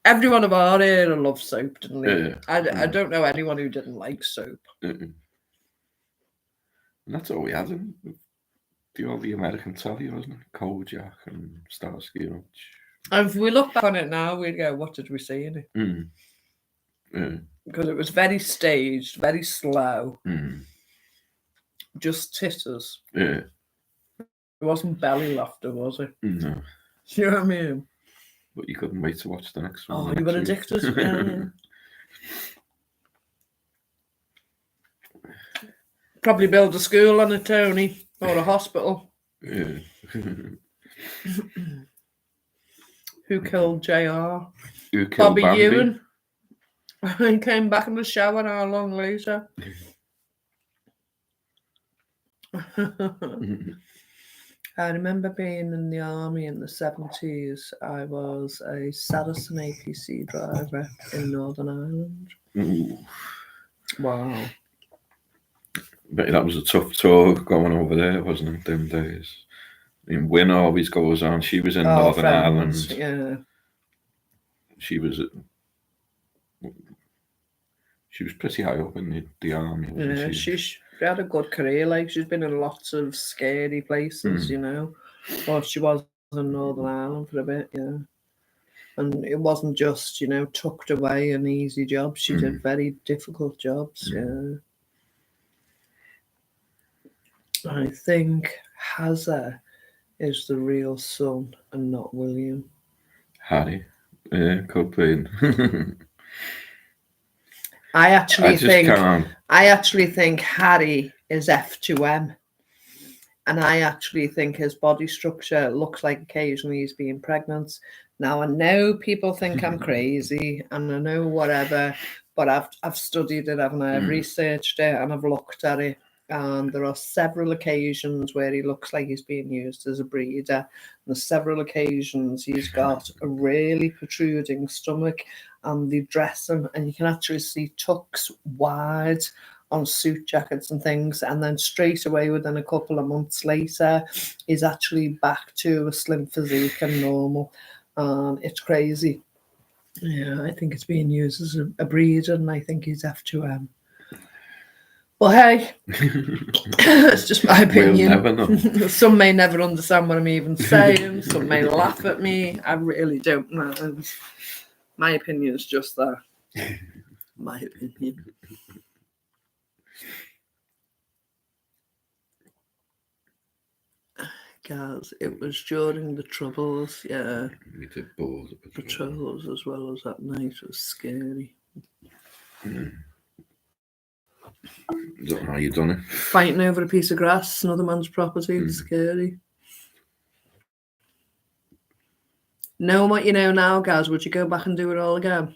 Speaker 1: Everyone of our era loved soap, didn't they? I don't know anyone who didn't like soap.
Speaker 2: And that's all we had. All the American telly, wasn't it? Kojak and Starsky and Hutch.
Speaker 1: And if we look back on it now, we'd go, what did we see in it? Because it was very staged, very slow. Just titters.
Speaker 2: Yeah.
Speaker 1: It wasn't belly laughter, was it?
Speaker 2: No.
Speaker 1: Do you know what I mean?
Speaker 2: But you couldn't wait to watch the next one.
Speaker 1: Oh, you were addicted. Yeah. Probably build a school on it, Tony, or a hospital.
Speaker 2: Yeah.
Speaker 1: Who killed JR?
Speaker 2: Who killed
Speaker 1: Bobby
Speaker 2: Bambi?
Speaker 1: Ewan. He came back in the shower how long later? I remember being in the army in the 70s. I was a Saracen APC driver in Northern Ireland.
Speaker 2: Ooh.
Speaker 1: Wow.
Speaker 2: But that was a tough tour going over there, wasn't it, them days? I mean, Wynne always goes on. She was in Northern Ireland.
Speaker 1: Yeah.
Speaker 2: She was pretty high up in the army.
Speaker 1: Yeah, she had a good career. Like, she's been in lots of scary places, you know. Well, she was in Northern Ireland for a bit, yeah. And it wasn't just, you know, tucked away and easy jobs. She did very difficult jobs, yeah. I think Hazza is the real son and not William.
Speaker 2: Harry. Yeah, could be.
Speaker 1: I actually think Harry is F2M. And I actually think his body structure looks like occasionally he's being pregnant. Now, I know people think I'm crazy and I know whatever, but I've studied it, haven't I? I've researched it and I've looked at it. And there are several occasions where he looks like he's being used as a breeder. And there's several occasions he's got a really protruding stomach and they dress him and you can actually see tucks wide on suit jackets and things. And then straight away, within a couple of months later, he's actually back to a slim physique and normal. It's crazy. Yeah, I think it's being used as a breeder and I think he's F2M. Well, hey, it's just my opinion.
Speaker 2: We'll never know.
Speaker 1: Some may never understand what I'm even saying. Some may laugh at me. I really don't know. My opinion is just that. My opinion. Guys, it was during the Troubles, yeah.
Speaker 2: We did Border
Speaker 1: Patrols as well as that night. It was scary.
Speaker 2: Don't know how you done it.
Speaker 1: Fighting over a piece of grass, another man's property. It's scary. Knowing what you know now, guys, would you go back and do it all again?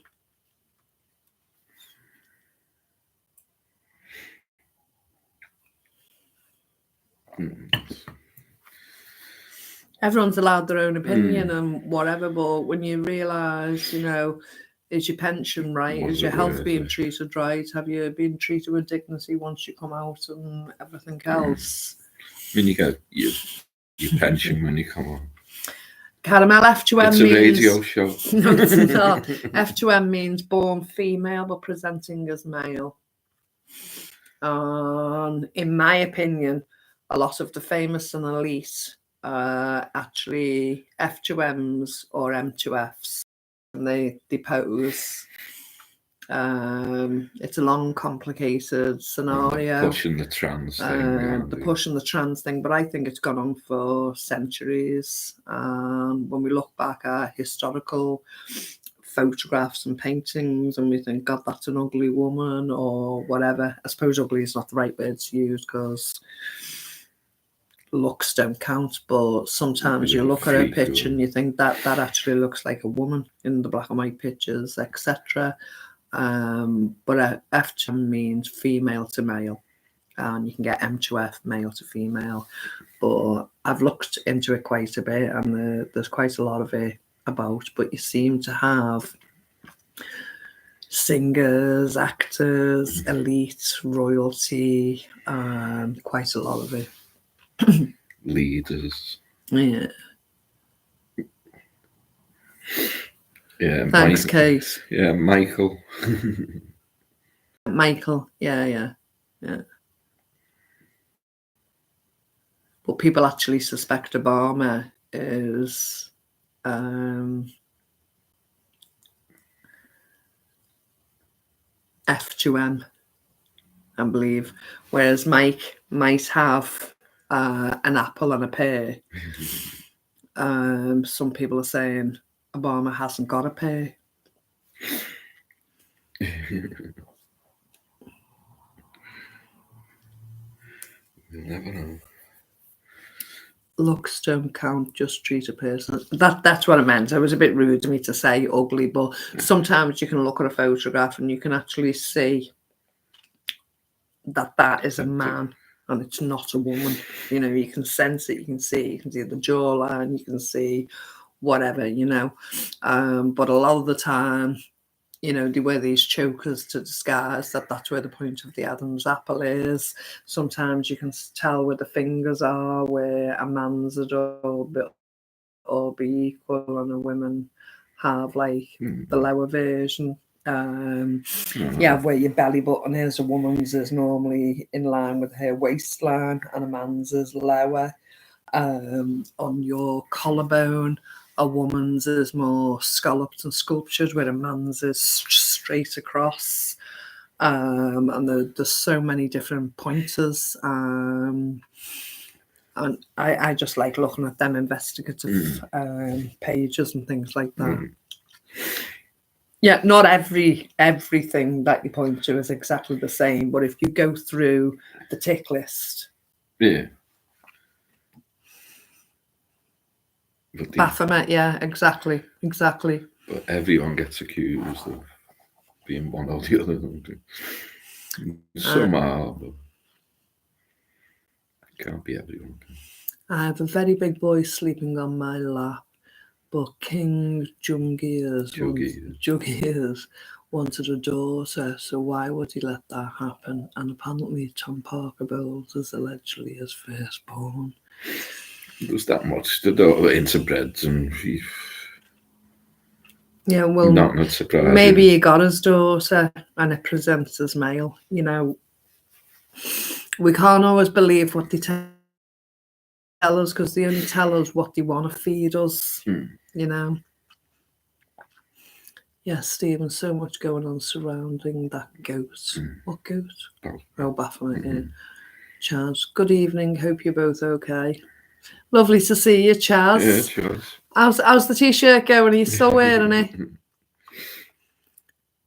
Speaker 1: Everyone's allowed their own opinion and whatever, but when you realise, you know, is your pension right? Is your health being treated right? Have you been treated with dignity once you come out and everything else?
Speaker 2: I mean, you get your pension when you come on.
Speaker 1: Caramel F2M
Speaker 2: It's
Speaker 1: means...
Speaker 2: a radio show.
Speaker 1: No, it's not. F2M means born female but presenting as male. In my opinion, a lot of the famous and elite are actually F2Ms or M2Fs. And they pose. It's a long, complicated scenario.
Speaker 2: Pushing the trans thing.
Speaker 1: Pushing the trans thing, but I think it's gone on for centuries. When we look back at historical photographs and paintings and we think, God, that's an ugly woman or whatever. I suppose ugly is not the right word to use because looks don't count, but sometimes you look at a picture and you think that actually looks like a woman in the black and white pictures, etc. But F2M means female to male, and you can get M2F, male to female. But I've looked into it quite a bit, and there's quite a lot of it about. But you seem to have singers, actors, elite, royalty, quite a lot of it.
Speaker 2: Leaders.
Speaker 1: Yeah.
Speaker 2: Yeah.
Speaker 1: Thanks, Kate.
Speaker 2: Yeah, Michael.
Speaker 1: Michael. Yeah. But people actually suspect Obama is F2M, I believe, whereas Mike might have an apple and a pear. Some people are saying Obama hasn't got a pear.
Speaker 2: You never know.
Speaker 1: Looks don't count, just treat a person. That's what I meant. It was a bit rude of me to say ugly, but sometimes you can look at a photograph and you can actually see that is a man and it's not a woman. You know, you can sense it, you can see the jawline, you can see whatever, you know. But a lot of the time, you know, they wear these chokers to disguise that's where the point of the Adam's apple is. Sometimes you can tell where the fingers are, where a man's would all be equal and a women have like the lower version. Yeah, where your belly button is, a woman's is normally in line with her waistline and a man's is lower. On your collarbone, a woman's is more scalloped and sculptured, where a man's is straight across. And there's so many different pointers. And I just like looking at them investigative pages and things like that. Yeah, not everything that you point to is exactly the same, but if you go through the tick list,
Speaker 2: yeah.
Speaker 1: Baphomet, yeah, exactly.
Speaker 2: But everyone gets accused of being one or the other. Some are, but it can't be everyone.
Speaker 1: I have a very big boy sleeping on my lap, but King Jungiers wanted a daughter, so why would he let that happen? And apparently Tom Parker Bowles is allegedly his firstborn.
Speaker 2: There's that much. The daughter interbreds and
Speaker 1: yeah, well,
Speaker 2: not surprising.
Speaker 1: Maybe he got his daughter and it presents as male. You know, we can't always believe what they tell us because they only tell us what they want to feed us. You know. Yes, Stephen, so much going on surrounding that goat. What goat? Oh, Baphomet, yeah. Chaz, good evening. Hope you're both okay. Lovely to see you, Chaz.
Speaker 2: Yeah, Chaz.
Speaker 1: How's the t-shirt going? Are you still wearing it?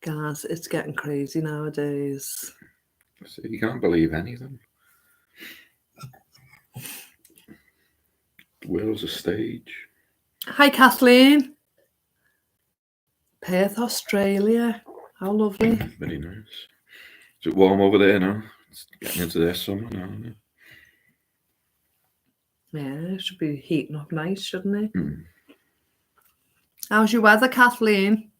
Speaker 1: Guys, it's getting crazy nowadays.
Speaker 2: You can't believe anything. The world's a stage.
Speaker 1: Hi, Kathleen. Perth, Australia. How lovely.
Speaker 2: Very nice. Is it warm over there now? It's getting into their summer now, isn't it?
Speaker 1: Yeah, it should be heating up nice, shouldn't it? How's your weather, Kathleen?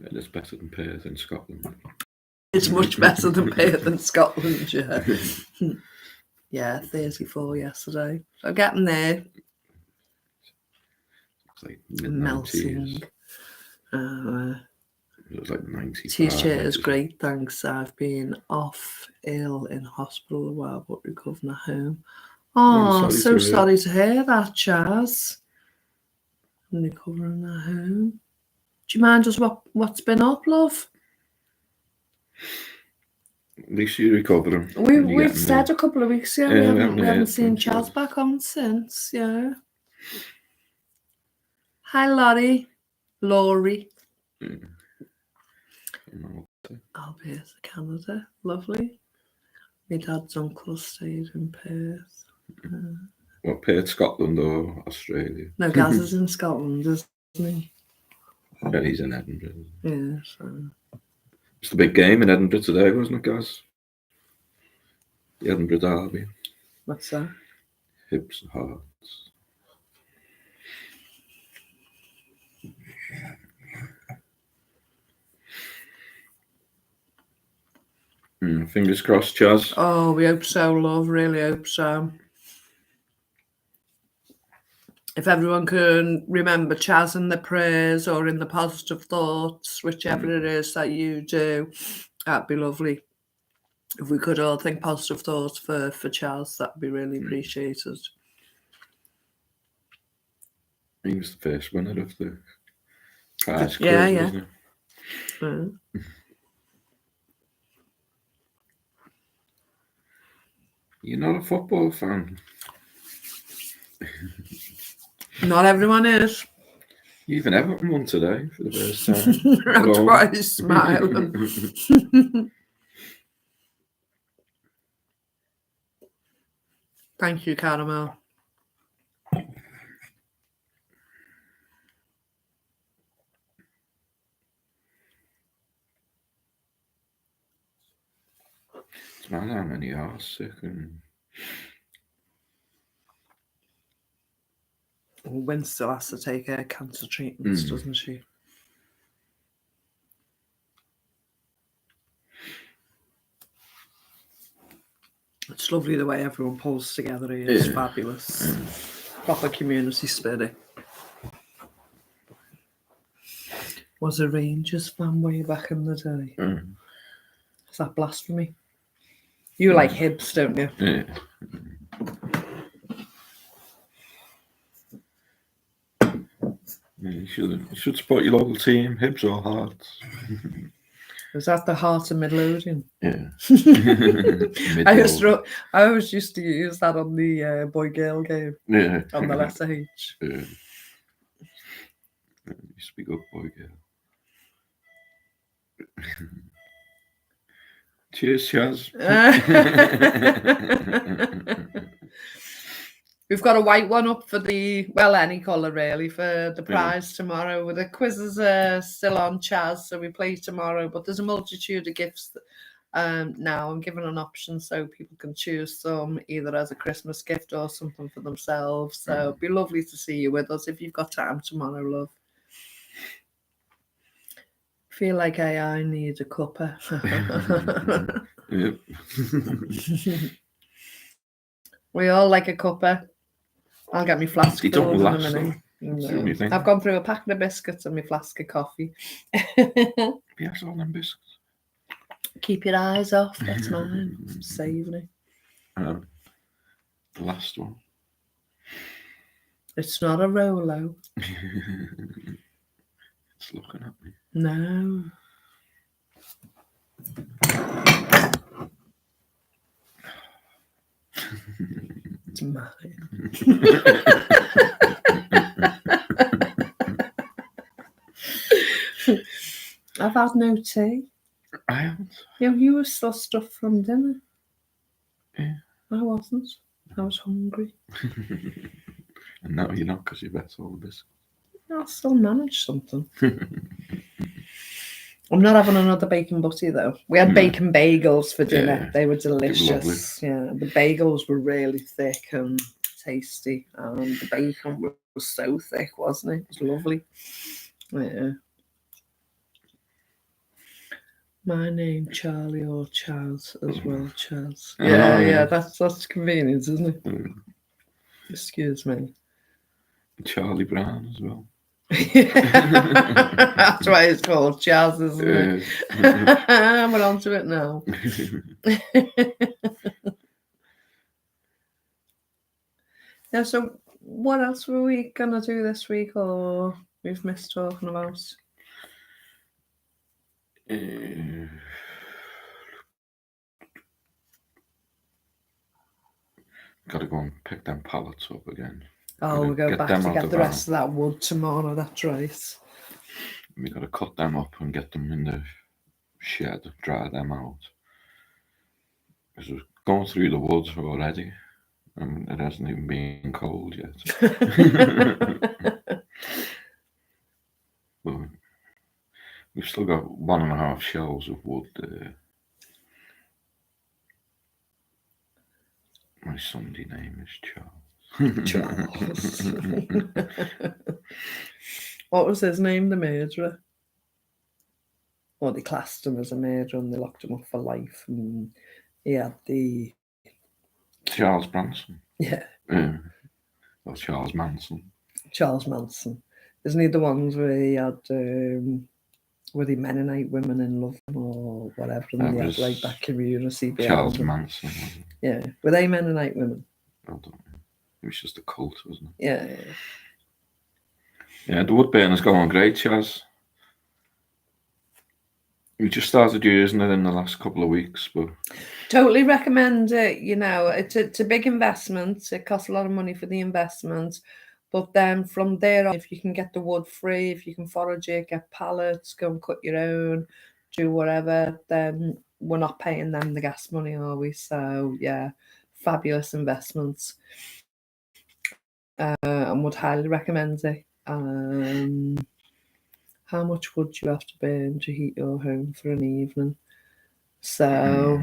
Speaker 2: It's better than Perth in Scotland.
Speaker 1: It's much better than Perth in Scotland, yeah. Yeah, 34 yesterday. So getting there.
Speaker 2: It's like
Speaker 1: Melting.
Speaker 2: mid-90s. It was like 95.
Speaker 1: T-shirt is great, thanks. I've been off ill in hospital a while, but recovering at home. Oh, sorry to hear that, Chaz. I'm recovering at home. Do you mind just what's been up, love?
Speaker 2: At least you're recovering.
Speaker 1: We've said a couple of weeks ago we haven't seen Chaz back on since, yeah. Hi, Laurie. Albeit Canada, lovely. My dad's uncle stayed in Perth.
Speaker 2: What, Perth, Scotland or Australia?
Speaker 1: No, Gaz is in Scotland, isn't he?
Speaker 2: Yeah, he's in Edinburgh.
Speaker 1: Yeah, so.
Speaker 2: It's the big game in Edinburgh today, wasn't it, Gaz? The Edinburgh Derby.
Speaker 1: What's that?
Speaker 2: Hibs and Hearts. Fingers crossed, Chaz.
Speaker 1: Oh, we hope so, love. Really hope so. If everyone can remember Chaz in the prayers or in the positive thoughts, whichever it is that you do, that'd be lovely. If we could all think positive thoughts for Chaz, that'd be really appreciated.
Speaker 2: He was the first winner of the prize quiz, wasn't he?
Speaker 1: Mm.
Speaker 2: You're not a football fan.
Speaker 1: Not everyone is.
Speaker 2: Even Everton won today for the first time.
Speaker 1: That's why he's smiling. Thank you, Caramel.
Speaker 2: It's mad how many are sick.
Speaker 1: Wynn still has to take her cancer treatments, doesn't she? It's lovely the way everyone pulls together here. It's fabulous. Proper community spirit. Was a Rangers fan way back in the day. Is that blasphemy? You like Hibs, don't you?
Speaker 2: Yeah. You should support your local team, Hibs or Hearts.
Speaker 1: Was that the Heart of Midlothian?
Speaker 2: Yeah.
Speaker 1: I always used to use that on the boy-girl game.
Speaker 2: Yeah.
Speaker 1: On the letter H.
Speaker 2: Yeah. It used to be good boy-girl. Cheers, Chaz.
Speaker 1: We've got a white one up for any colour really, for the prize tomorrow. The quizzes are still on, Chaz, so we play tomorrow. But there's a multitude of gifts now. I'm giving an option so people can choose some either as a Christmas gift or something for themselves. So it'd be lovely to see you with us if you've got time tomorrow, love. Feel like I need a cuppa.
Speaker 2: Yep.
Speaker 1: We all like a cuppa. I'll get me flask filled in a minute. No. I've gone through a packet of biscuits and my flask of coffee.
Speaker 2: Yes, all them biscuits.
Speaker 1: Keep your eyes off. That's mine. Saving it.
Speaker 2: The last one.
Speaker 1: It's not a Rolo.
Speaker 2: It's looking at me.
Speaker 1: No. It's mine. I've had no tea.
Speaker 2: I haven't.
Speaker 1: Yeah, you were still stuffed from dinner.
Speaker 2: Yeah.
Speaker 1: I wasn't. I was hungry.
Speaker 2: And now you're not because you bet all the biscuits.
Speaker 1: I'll still manage something. I'm not having another bacon butty though. We had bacon bagels for dinner. Yeah, they were delicious. Yeah, the bagels were really thick and tasty, and the bacon was so thick, wasn't it? It was lovely. Yeah. My name, Charlie or Charles as well, Charles.
Speaker 2: Oh,
Speaker 1: Yeah,
Speaker 2: yeah.
Speaker 1: that's convenient, isn't it?
Speaker 2: Mm.
Speaker 1: Excuse me.
Speaker 2: Charlie Brown as well.
Speaker 1: That's why it's called Charles, isn't it? We're on to it now. Yeah, so what else were we going to do this week, or we've missed talking about?
Speaker 2: Got to go and pick them pallets up again.
Speaker 1: Oh, we'll go back to get the rest of that wood tomorrow, that's right.
Speaker 2: We got to cut them up and get them in the shed, dry them out. Because we're going through the woods already, and it hasn't even been cold yet. But we've still got 1.5 shelves of wood there. My Sunday name is Charles.
Speaker 1: Charles. What was his name, the murderer? Well, they classed him as a murderer and they locked him up for life. And he had the...
Speaker 2: Charles Branson.
Speaker 1: Yeah.
Speaker 2: Or Charles Manson.
Speaker 1: Charles Manson. Isn't he the ones where he had... were the Mennonite women in love or whatever, and they had like that community behind
Speaker 2: Charles
Speaker 1: them.
Speaker 2: Manson.
Speaker 1: Yeah, were they Mennonite women?
Speaker 2: I don't know. It was just a cult, wasn't it?
Speaker 1: Yeah.
Speaker 2: Yeah, the wood burner's going great, Chaz. We just started using it in the last couple of weeks, but
Speaker 1: totally recommend it. You know, it's a big investment. It costs a lot of money for the investment. But then from there on, if you can get the wood free, if you can forage it, get pallets, go and cut your own, do whatever, then we're not paying them the gas money, are we? So, yeah, fabulous investments. And would highly recommend it. How much wood do you have to burn to heat your home for an evening? So...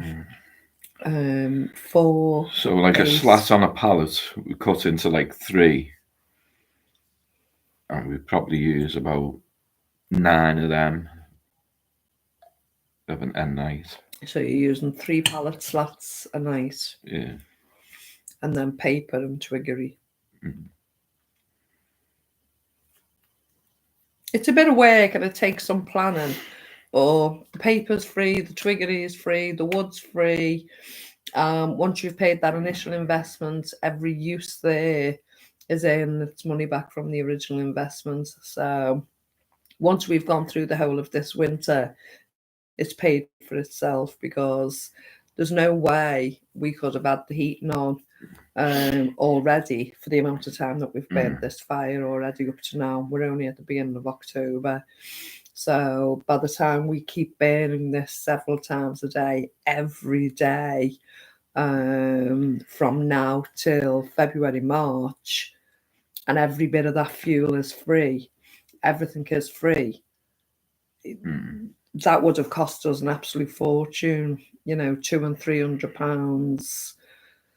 Speaker 1: 4.
Speaker 2: So like 8. A slat on a pallet, we cut into like 3. And we probably use about 9 of them of an end night.
Speaker 1: So you're using 3 pallet slats a night.
Speaker 2: Yeah.
Speaker 1: And then paper and twiggery.
Speaker 2: Mm-hmm.
Speaker 1: It's a bit of work and it takes some planning. But the paper's free, the twiggery is free, the wood's free. Once you've paid that initial investment, every use there is in its money back from the original investment. So once we've gone through the whole of this winter, it's paid for itself, because there's no way we could have had the heating on already for the amount of time that we've burnt this fire already up to now. We're only at the beginning of October. So by the time we keep burning this several times a day, every day, from now till February, March, and every bit of that fuel is free, everything is free, that would have cost us an absolute fortune, you know, £200 and £300.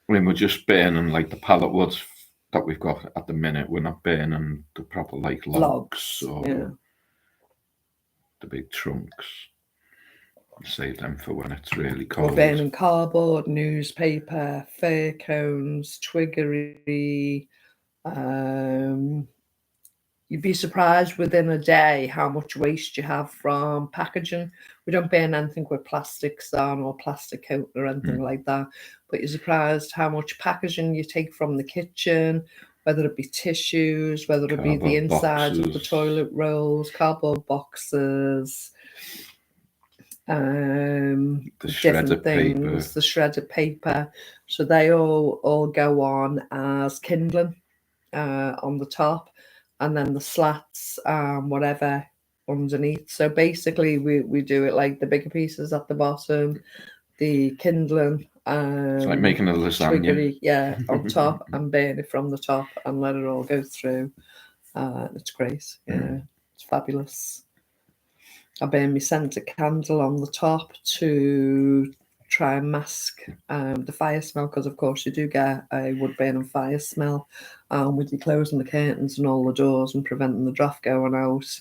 Speaker 2: When we're just burning like the pallet woods that we've got at the minute, we're not burning the proper like logs or the big trunks. Save them for when it's really cold.
Speaker 1: We're burning cardboard, newspaper, fir cones, twiggery. You'd be surprised within a day how much waste you have from packaging. We don't burn anything with plastics on or plastic coat or anything like that. But you're surprised how much packaging you take from the kitchen, whether it be tissues, whether it be the inside of the toilet rolls, cardboard boxes,
Speaker 2: the
Speaker 1: different things, the shredded paper. So they all go on as kindling on the top, and then the slats, whatever, underneath. So basically we do it like the bigger pieces at the bottom, the kindling,
Speaker 2: it's like making a lasagna.
Speaker 1: Twiggery, on top, and burn it from the top and let it all go through. It's great. It's fabulous. I burn my scented candle on the top to try and mask the fire smell, because of course you do get a wood burning fire smell with you closing the curtains and all the doors and preventing the draft going out.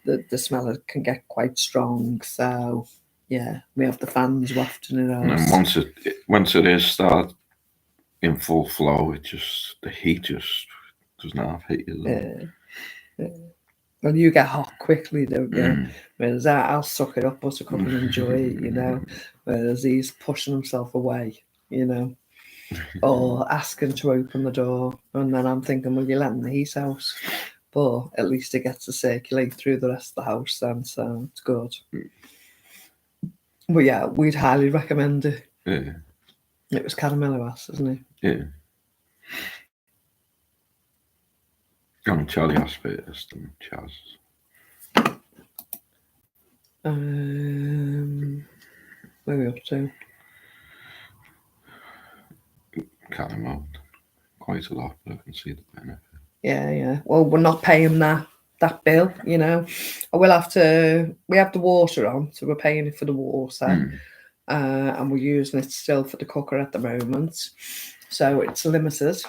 Speaker 1: The smell can get quite strong. So Yeah, we have the fans wafting it out.
Speaker 2: And once it is start in full flow, the heat just does not have heat.
Speaker 1: Well, you get hot quickly, don't you? Whereas I'll suck it up, buttercup, and enjoy it, you know. Whereas he's pushing himself away, you know, or asking to open the door, and then I'm thinking, well, you're letting the heat out, but at least it gets to circulate through the rest of the house then, so it's good. But yeah, we'd highly recommend it.
Speaker 2: Yeah.
Speaker 1: It was Caramello, isn't it?
Speaker 2: Yeah. And Charlie Aspect and Chaz.
Speaker 1: Where are we up to?
Speaker 2: Caramel. Quite a lot, but I can see the benefit.
Speaker 1: Yeah. Well, we're not paying that bill, you know. We have the water on, so we're paying for the water. And we're using it still for the cooker at the moment. So it's limited.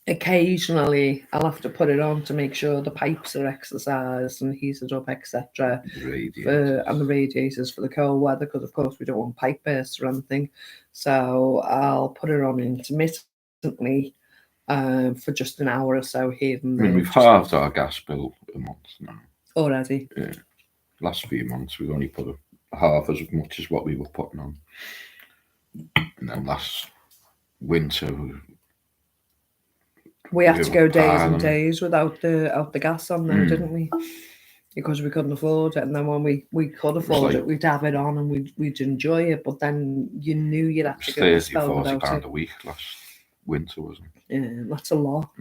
Speaker 1: Occasionally, I'll have to put it on to make sure the pipes are exercised and heated up, etc. And the radiators for the cold weather, because of course we don't want pipe bursts or anything. So I'll put it on intermittently for just an hour or so here and there.
Speaker 2: I mean, we've halved our gas bill a month now.
Speaker 1: Already?
Speaker 2: Yeah. Last few months, we've only put half as much as what we were putting on. And then last winter,
Speaker 1: we had to go days and days without the gas on there, didn't we? Because we couldn't afford it. And then when we could afford it, we'd have it on and we'd enjoy it. But then you knew you'd have to go to spell without
Speaker 2: £30-40 a week last winter, wasn't it?
Speaker 1: Yeah, that's a lot.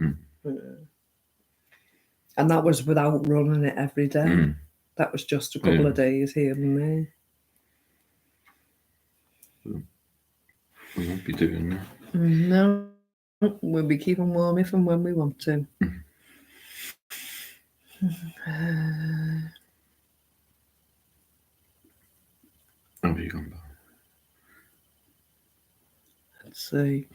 Speaker 1: And that was without running it every day. That was just a couple of days here and there.
Speaker 2: We won't be doing that.
Speaker 1: No. We'll be keeping warm if and when we want to.
Speaker 2: Have you gone back?
Speaker 1: Let's see.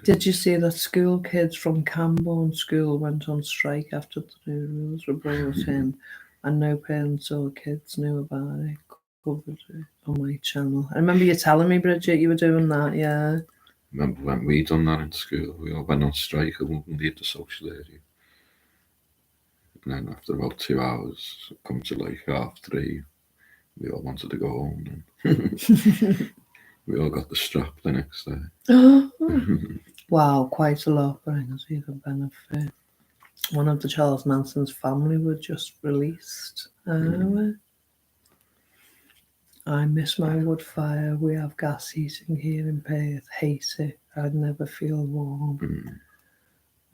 Speaker 1: Did you see that school kids from Camborne School went on strike after the new rules were brought in, and no parents or kids knew about it? Covered it on my channel. I remember you telling me, Bridget, you were doing that. Yeah.
Speaker 2: Remember when we done that in school? We all went on strike and wouldn't leave the social area. And then after about 2 hours, come to like 3:30, we all wanted to go home. And we all got the strap the next day.
Speaker 1: Wow, quite a lot brings you the benefit. One of the Charles Manson's family were just released. I miss my wood fire. We have gas heating here in Perth. Hate it. I'd never feel warm.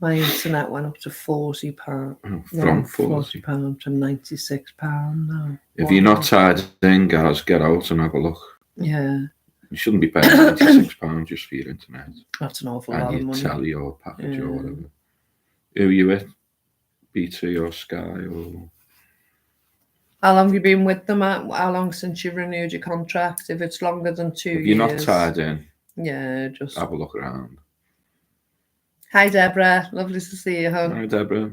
Speaker 1: My internet went up to £40.
Speaker 2: From £40
Speaker 1: to £96 now.
Speaker 2: If you're not tied in, guys, get out and have a look.
Speaker 1: Yeah.
Speaker 2: You shouldn't be paying £96 just for your internet.
Speaker 1: That's an awful lot of money.
Speaker 2: And your telly or package or whatever. Who are you with? BT or Sky or...
Speaker 1: How long have you been with them? How long since you renewed your contract? If it's longer than 2 years.
Speaker 2: If you're not tied in,
Speaker 1: just
Speaker 2: have a look around.
Speaker 1: Hi, Deborah. Lovely to see you, hon.
Speaker 2: Hi, Deborah.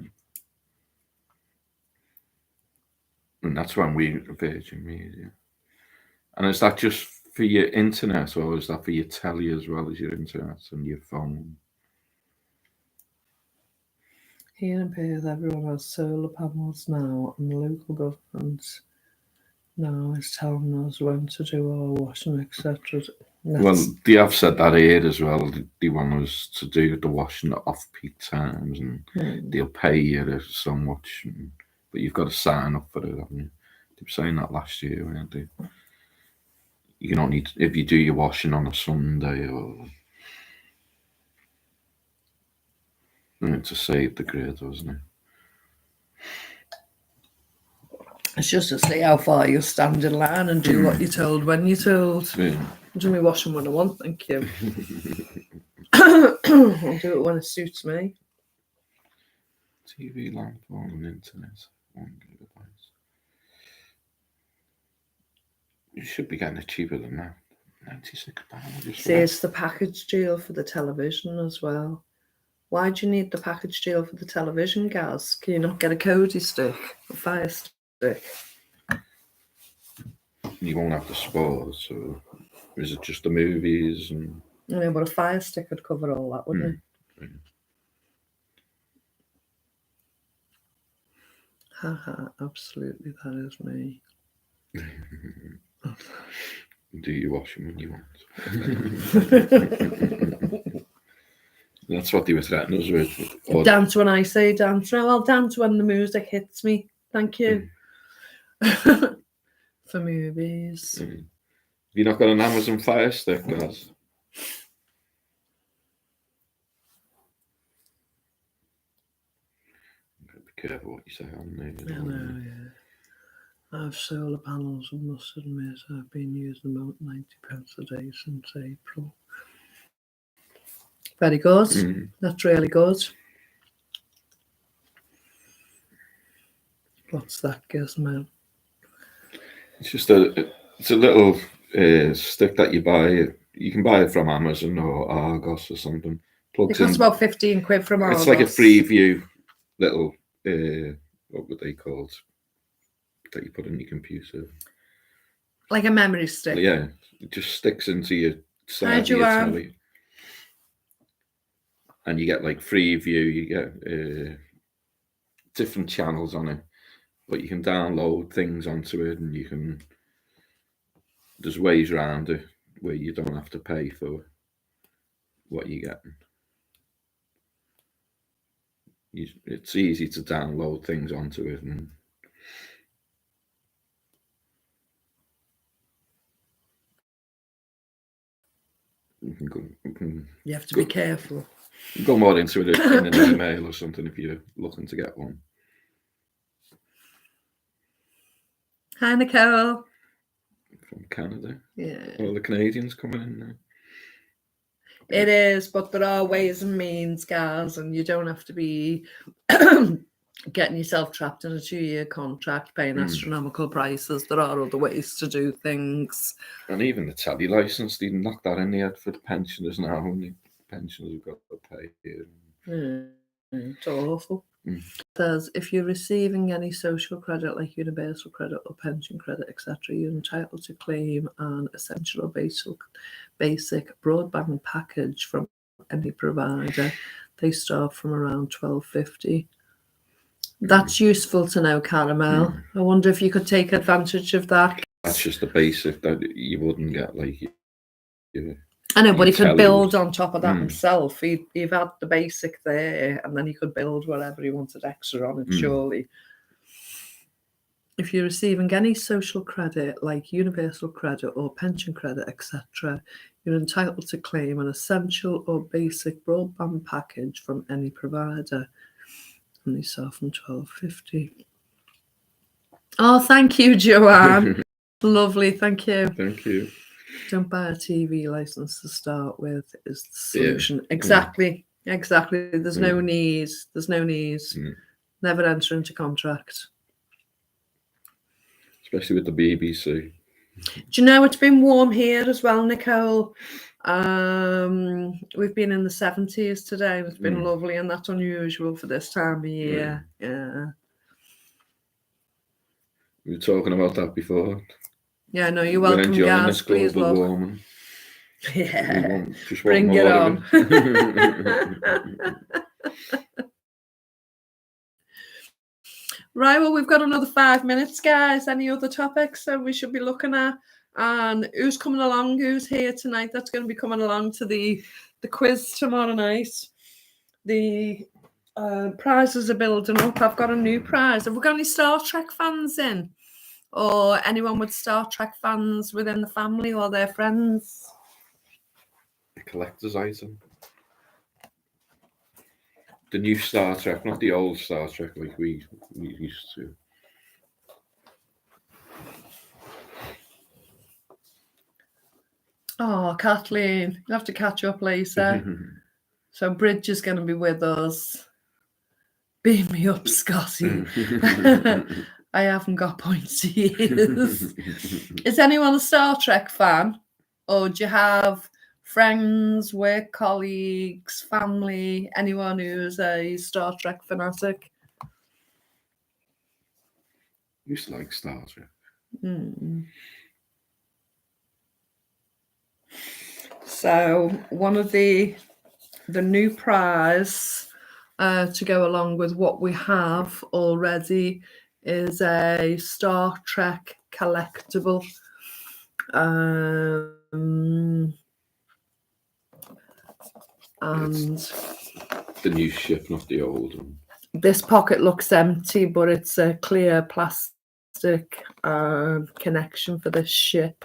Speaker 2: And that's when we Virgin Media. And is that just for your internet, or is that for your telly as well as your internet and your phone?
Speaker 1: Here in Perth, everyone has solar panels now, and the local government now is telling us when to do our washing, etc.
Speaker 2: Well, they have said that here as well. They want us to do the washing at off-peak times, and they'll pay you so much, but you've got to sign up for it, haven't you? They were saying that last year, weren't they? You don't need, if you do your washing on a Sunday or... to save the grid, wasn't it?
Speaker 1: It's just to see how far you'll stand in line and do what you're told when you're told.
Speaker 2: Yeah.
Speaker 1: I'll do my washing when I want, thank you. I'll do it when it suits me.
Speaker 2: TV, lamp, phone and internet. 1 GB. You should be getting it cheaper than that. £96.
Speaker 1: See, it's the package deal for the television as well. Why do you need the package deal for the television, Gaz? Can you not get a Kodi stick, a Fire stick?
Speaker 2: you won't have the sports, or is it just the movies? And
Speaker 1: I know, but a Fire Stick would cover all that, wouldn't it? Haha, absolutely, that is me.
Speaker 2: Do you wash them when you want? That's what they were threatening us with. Or...
Speaker 1: Dance when I say dance. No, I'll dance when the music hits me. Thank you. For movies.
Speaker 2: Have you not got an Amazon Fire Stick, guys? Be careful what you say on there.
Speaker 1: I know, yeah. I have solar panels and must admit I've been using about 90 pence a day since April. Very good. That's really good. What's that gizmo?
Speaker 2: It's just it's a little stick that you buy. You can buy it from Amazon or Argos or something.
Speaker 1: It costs about 15 quid from Argos.
Speaker 2: It's like a Freeview little, what were they called? That you put in your computer.
Speaker 1: Like a memory stick.
Speaker 2: Yeah, it just sticks into your side of your telly. And you get like Freeview, you get different channels on it. But you can download things onto it, and you can... There's ways around it where you don't have to pay for what you're getting. It's easy to download things onto it, and
Speaker 1: you have to be careful.
Speaker 2: Go more into it in an email or something if you're looking to get one.
Speaker 1: Hi, Nicole.
Speaker 2: From Canada.
Speaker 1: Yeah.
Speaker 2: All the Canadians coming in now.
Speaker 1: It is, but there are ways and means, guys, and you don't have to be getting yourself trapped in a 2-year contract, paying astronomical prices. There are other ways to do things. And
Speaker 2: even the telly license, they knocked that in the head for the pensioners now, and the pensioners have got to pay here.
Speaker 1: It's awful. Says if you're receiving any social credit like universal credit or pension credit, etc., you're entitled to claim an essential or basic broadband package from any provider. They start from around $12.50. That's useful to know, Caramel. I wonder if you could take advantage of that.
Speaker 2: That's just the basic that you wouldn't get, like.
Speaker 1: I know, but he could build on top of that himself. He'd had the basic there, and then he could build whatever he wanted extra on it, surely. If you're receiving any social credit, like universal credit or pension credit, etc., you're entitled to claim an essential or basic broadband package from any provider. And they start from $12.50. Oh, thank you, Joanne. Lovely, thank you.
Speaker 2: Thank you.
Speaker 1: Don't buy a TV license to start with is the solution. Exactly. There's no need. Never enter into contract.
Speaker 2: Especially with the BBC.
Speaker 1: Do you know it's been warm here as well, Nicole? We've been in the 70s today. It's been lovely, and that's unusual for this time of year. Yeah.
Speaker 2: We were talking about that before.
Speaker 1: Yeah, no, you're welcome, guys. Please look.
Speaker 2: Warming.
Speaker 1: Yeah, bring it on. Right, well, we've got another 5 minutes, guys. Any other topics that we should be looking at? And who's coming along? Who's here tonight? That's going to be coming along to the quiz tomorrow night. The prizes are building up. I've got a new prize. Have we got any Star Trek fans in? Or anyone with Star Trek fans within the family or their friends?
Speaker 2: A collector's item. The new Star Trek, not the old Star Trek like we used to.
Speaker 1: Oh, Kathleen, you'll have to catch up later. So Bridge is going to be with us. Beam me up, Scotty. I haven't got points to use. Is anyone a Star Trek fan? Or do you have friends, work colleagues, family, anyone who's a Star Trek fanatic?
Speaker 2: Used to like Star Trek.
Speaker 1: So one of the new prize to go along with what we have already is a Star Trek collectible. And
Speaker 2: the new ship, not the old one.
Speaker 1: This pocket looks empty, but it's a clear plastic connection for this ship.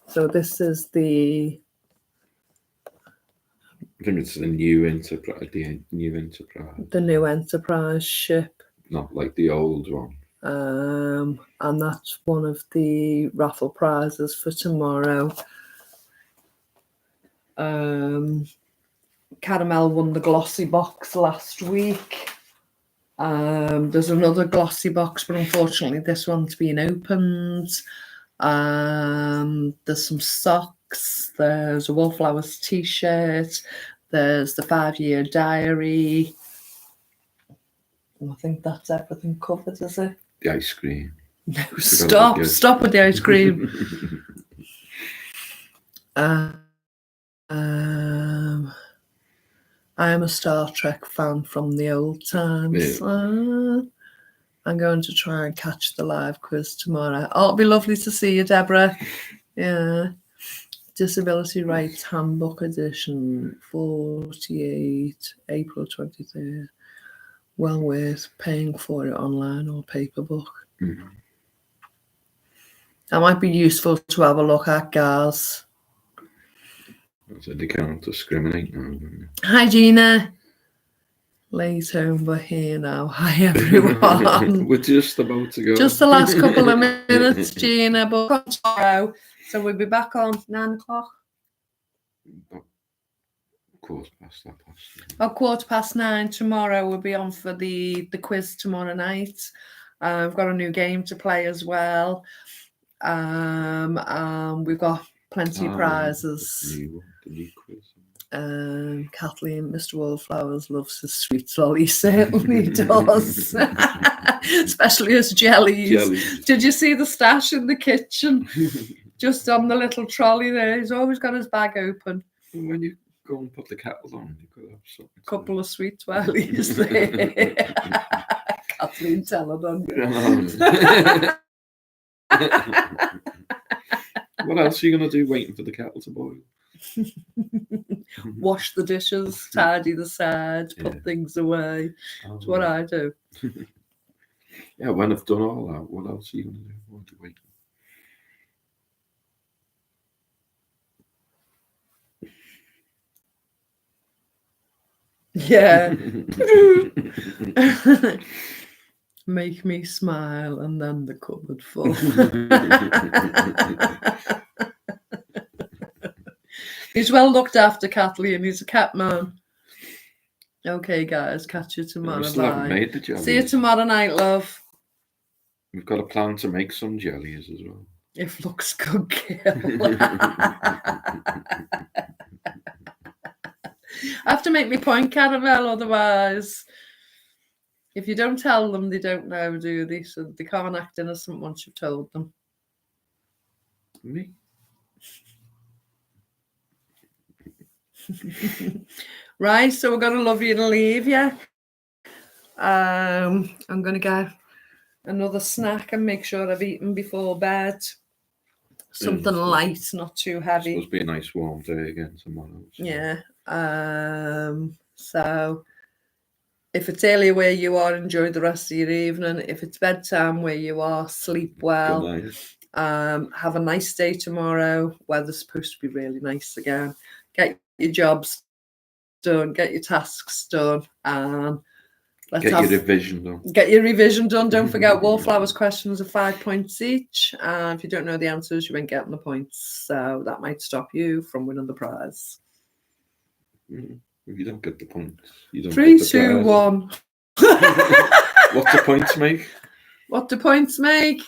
Speaker 1: So this is the...
Speaker 2: I think it's the new Enterprise. The new Enterprise.
Speaker 1: The new Enterprise ship.
Speaker 2: Not like the old one.
Speaker 1: And that's one of the raffle prizes for tomorrow. Caramel won the glossy box last week. There's another glossy box, but unfortunately this one's been opened. There's some socks. There's a Wallflowers t-shirt. There's the 5-year diary. I think that's everything covered, is it?
Speaker 2: The ice cream.
Speaker 1: No, stop with the ice cream. I am a Star Trek fan from the old times. Yeah. I'm going to try and catch the live quiz tomorrow. Oh, it'll be lovely to see you, Deborah. Yeah. Disability Rights Handbook Edition, 48, April 23rd. Well worth paying for it online or paper book.
Speaker 2: Mm-hmm.
Speaker 1: That might be useful to have a look at, guys.
Speaker 2: So they can't discriminate now.
Speaker 1: Hi, Gina. Late home, but here now. Hi, everyone.
Speaker 2: We're just about to go.
Speaker 1: Just the last couple of minutes, Gina, but tomorrow. So we'll be back on 9 o'clock.
Speaker 2: Quarter past that.
Speaker 1: 9:15 tomorrow. We'll be on for the quiz tomorrow night. We've got a new game to play as well. We've got plenty of prizes.
Speaker 2: The new quiz.
Speaker 1: Kathleen, Mr. Wallflowers loves his sweets. Well, he certainly does. Especially his jellies. Did you see the stash in the kitchen? Just on the little trolley there. He's always got his bag open.
Speaker 2: When you go and put the kettle on, you could have something.
Speaker 1: A couple of sweet twirlies there. Kathleen, tell her, don't you?
Speaker 2: What else are you going to do waiting for the kettle to boil?
Speaker 1: Wash the dishes, tidy the sides, put things away. That's what I do.
Speaker 2: Yeah, when I've done all that, what else are you going to do? What are you waiting?
Speaker 1: Yeah. Make me smile and then the cupboard full. He's well looked after, Kathleen. He's a cat man. Okay, guys. Catch you tomorrow. Bye. See you tomorrow night, love.
Speaker 2: We've got a plan to make some jellies as well.
Speaker 1: If looks good, kill. I have to make me point, Caramel, otherwise, if you don't tell them, they don't know, do they? So they can't act innocent once you've told them.
Speaker 2: Me?
Speaker 1: Right, so we're going to love you and leave you. I'm going to get another snack and make sure I've eaten before bed. Something light, not too heavy.
Speaker 2: It's supposed to be a nice warm day again tomorrow. So.
Speaker 1: Yeah. So if it's early where you are, enjoy the rest of your evening. If it's bedtime where you are, sleep well.
Speaker 2: Good night.
Speaker 1: Have a nice day tomorrow. Weather's supposed to be really nice again. Get your jobs done, get your tasks done, and
Speaker 2: get your revision done.
Speaker 1: Get your revision done. Don't forget, Wallflowers questions are 5 points each. If you don't know the answers, you ain't getting the points. So that might stop you from winning the prize.
Speaker 2: If you don't get the points, you don't
Speaker 1: 3,
Speaker 2: get the
Speaker 1: 2, 1.
Speaker 2: What do points make?
Speaker 1: What do points make?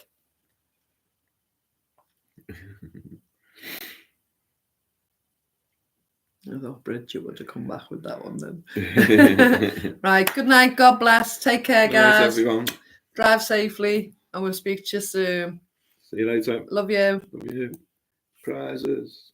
Speaker 1: I thought Bridget would have come back with that one then. Right, good night. God bless. Take care, guys.
Speaker 2: Night, everyone.
Speaker 1: Drive safely, and we'll speak to you soon.
Speaker 2: See you later.
Speaker 1: Love you.
Speaker 2: Love you. Prizes.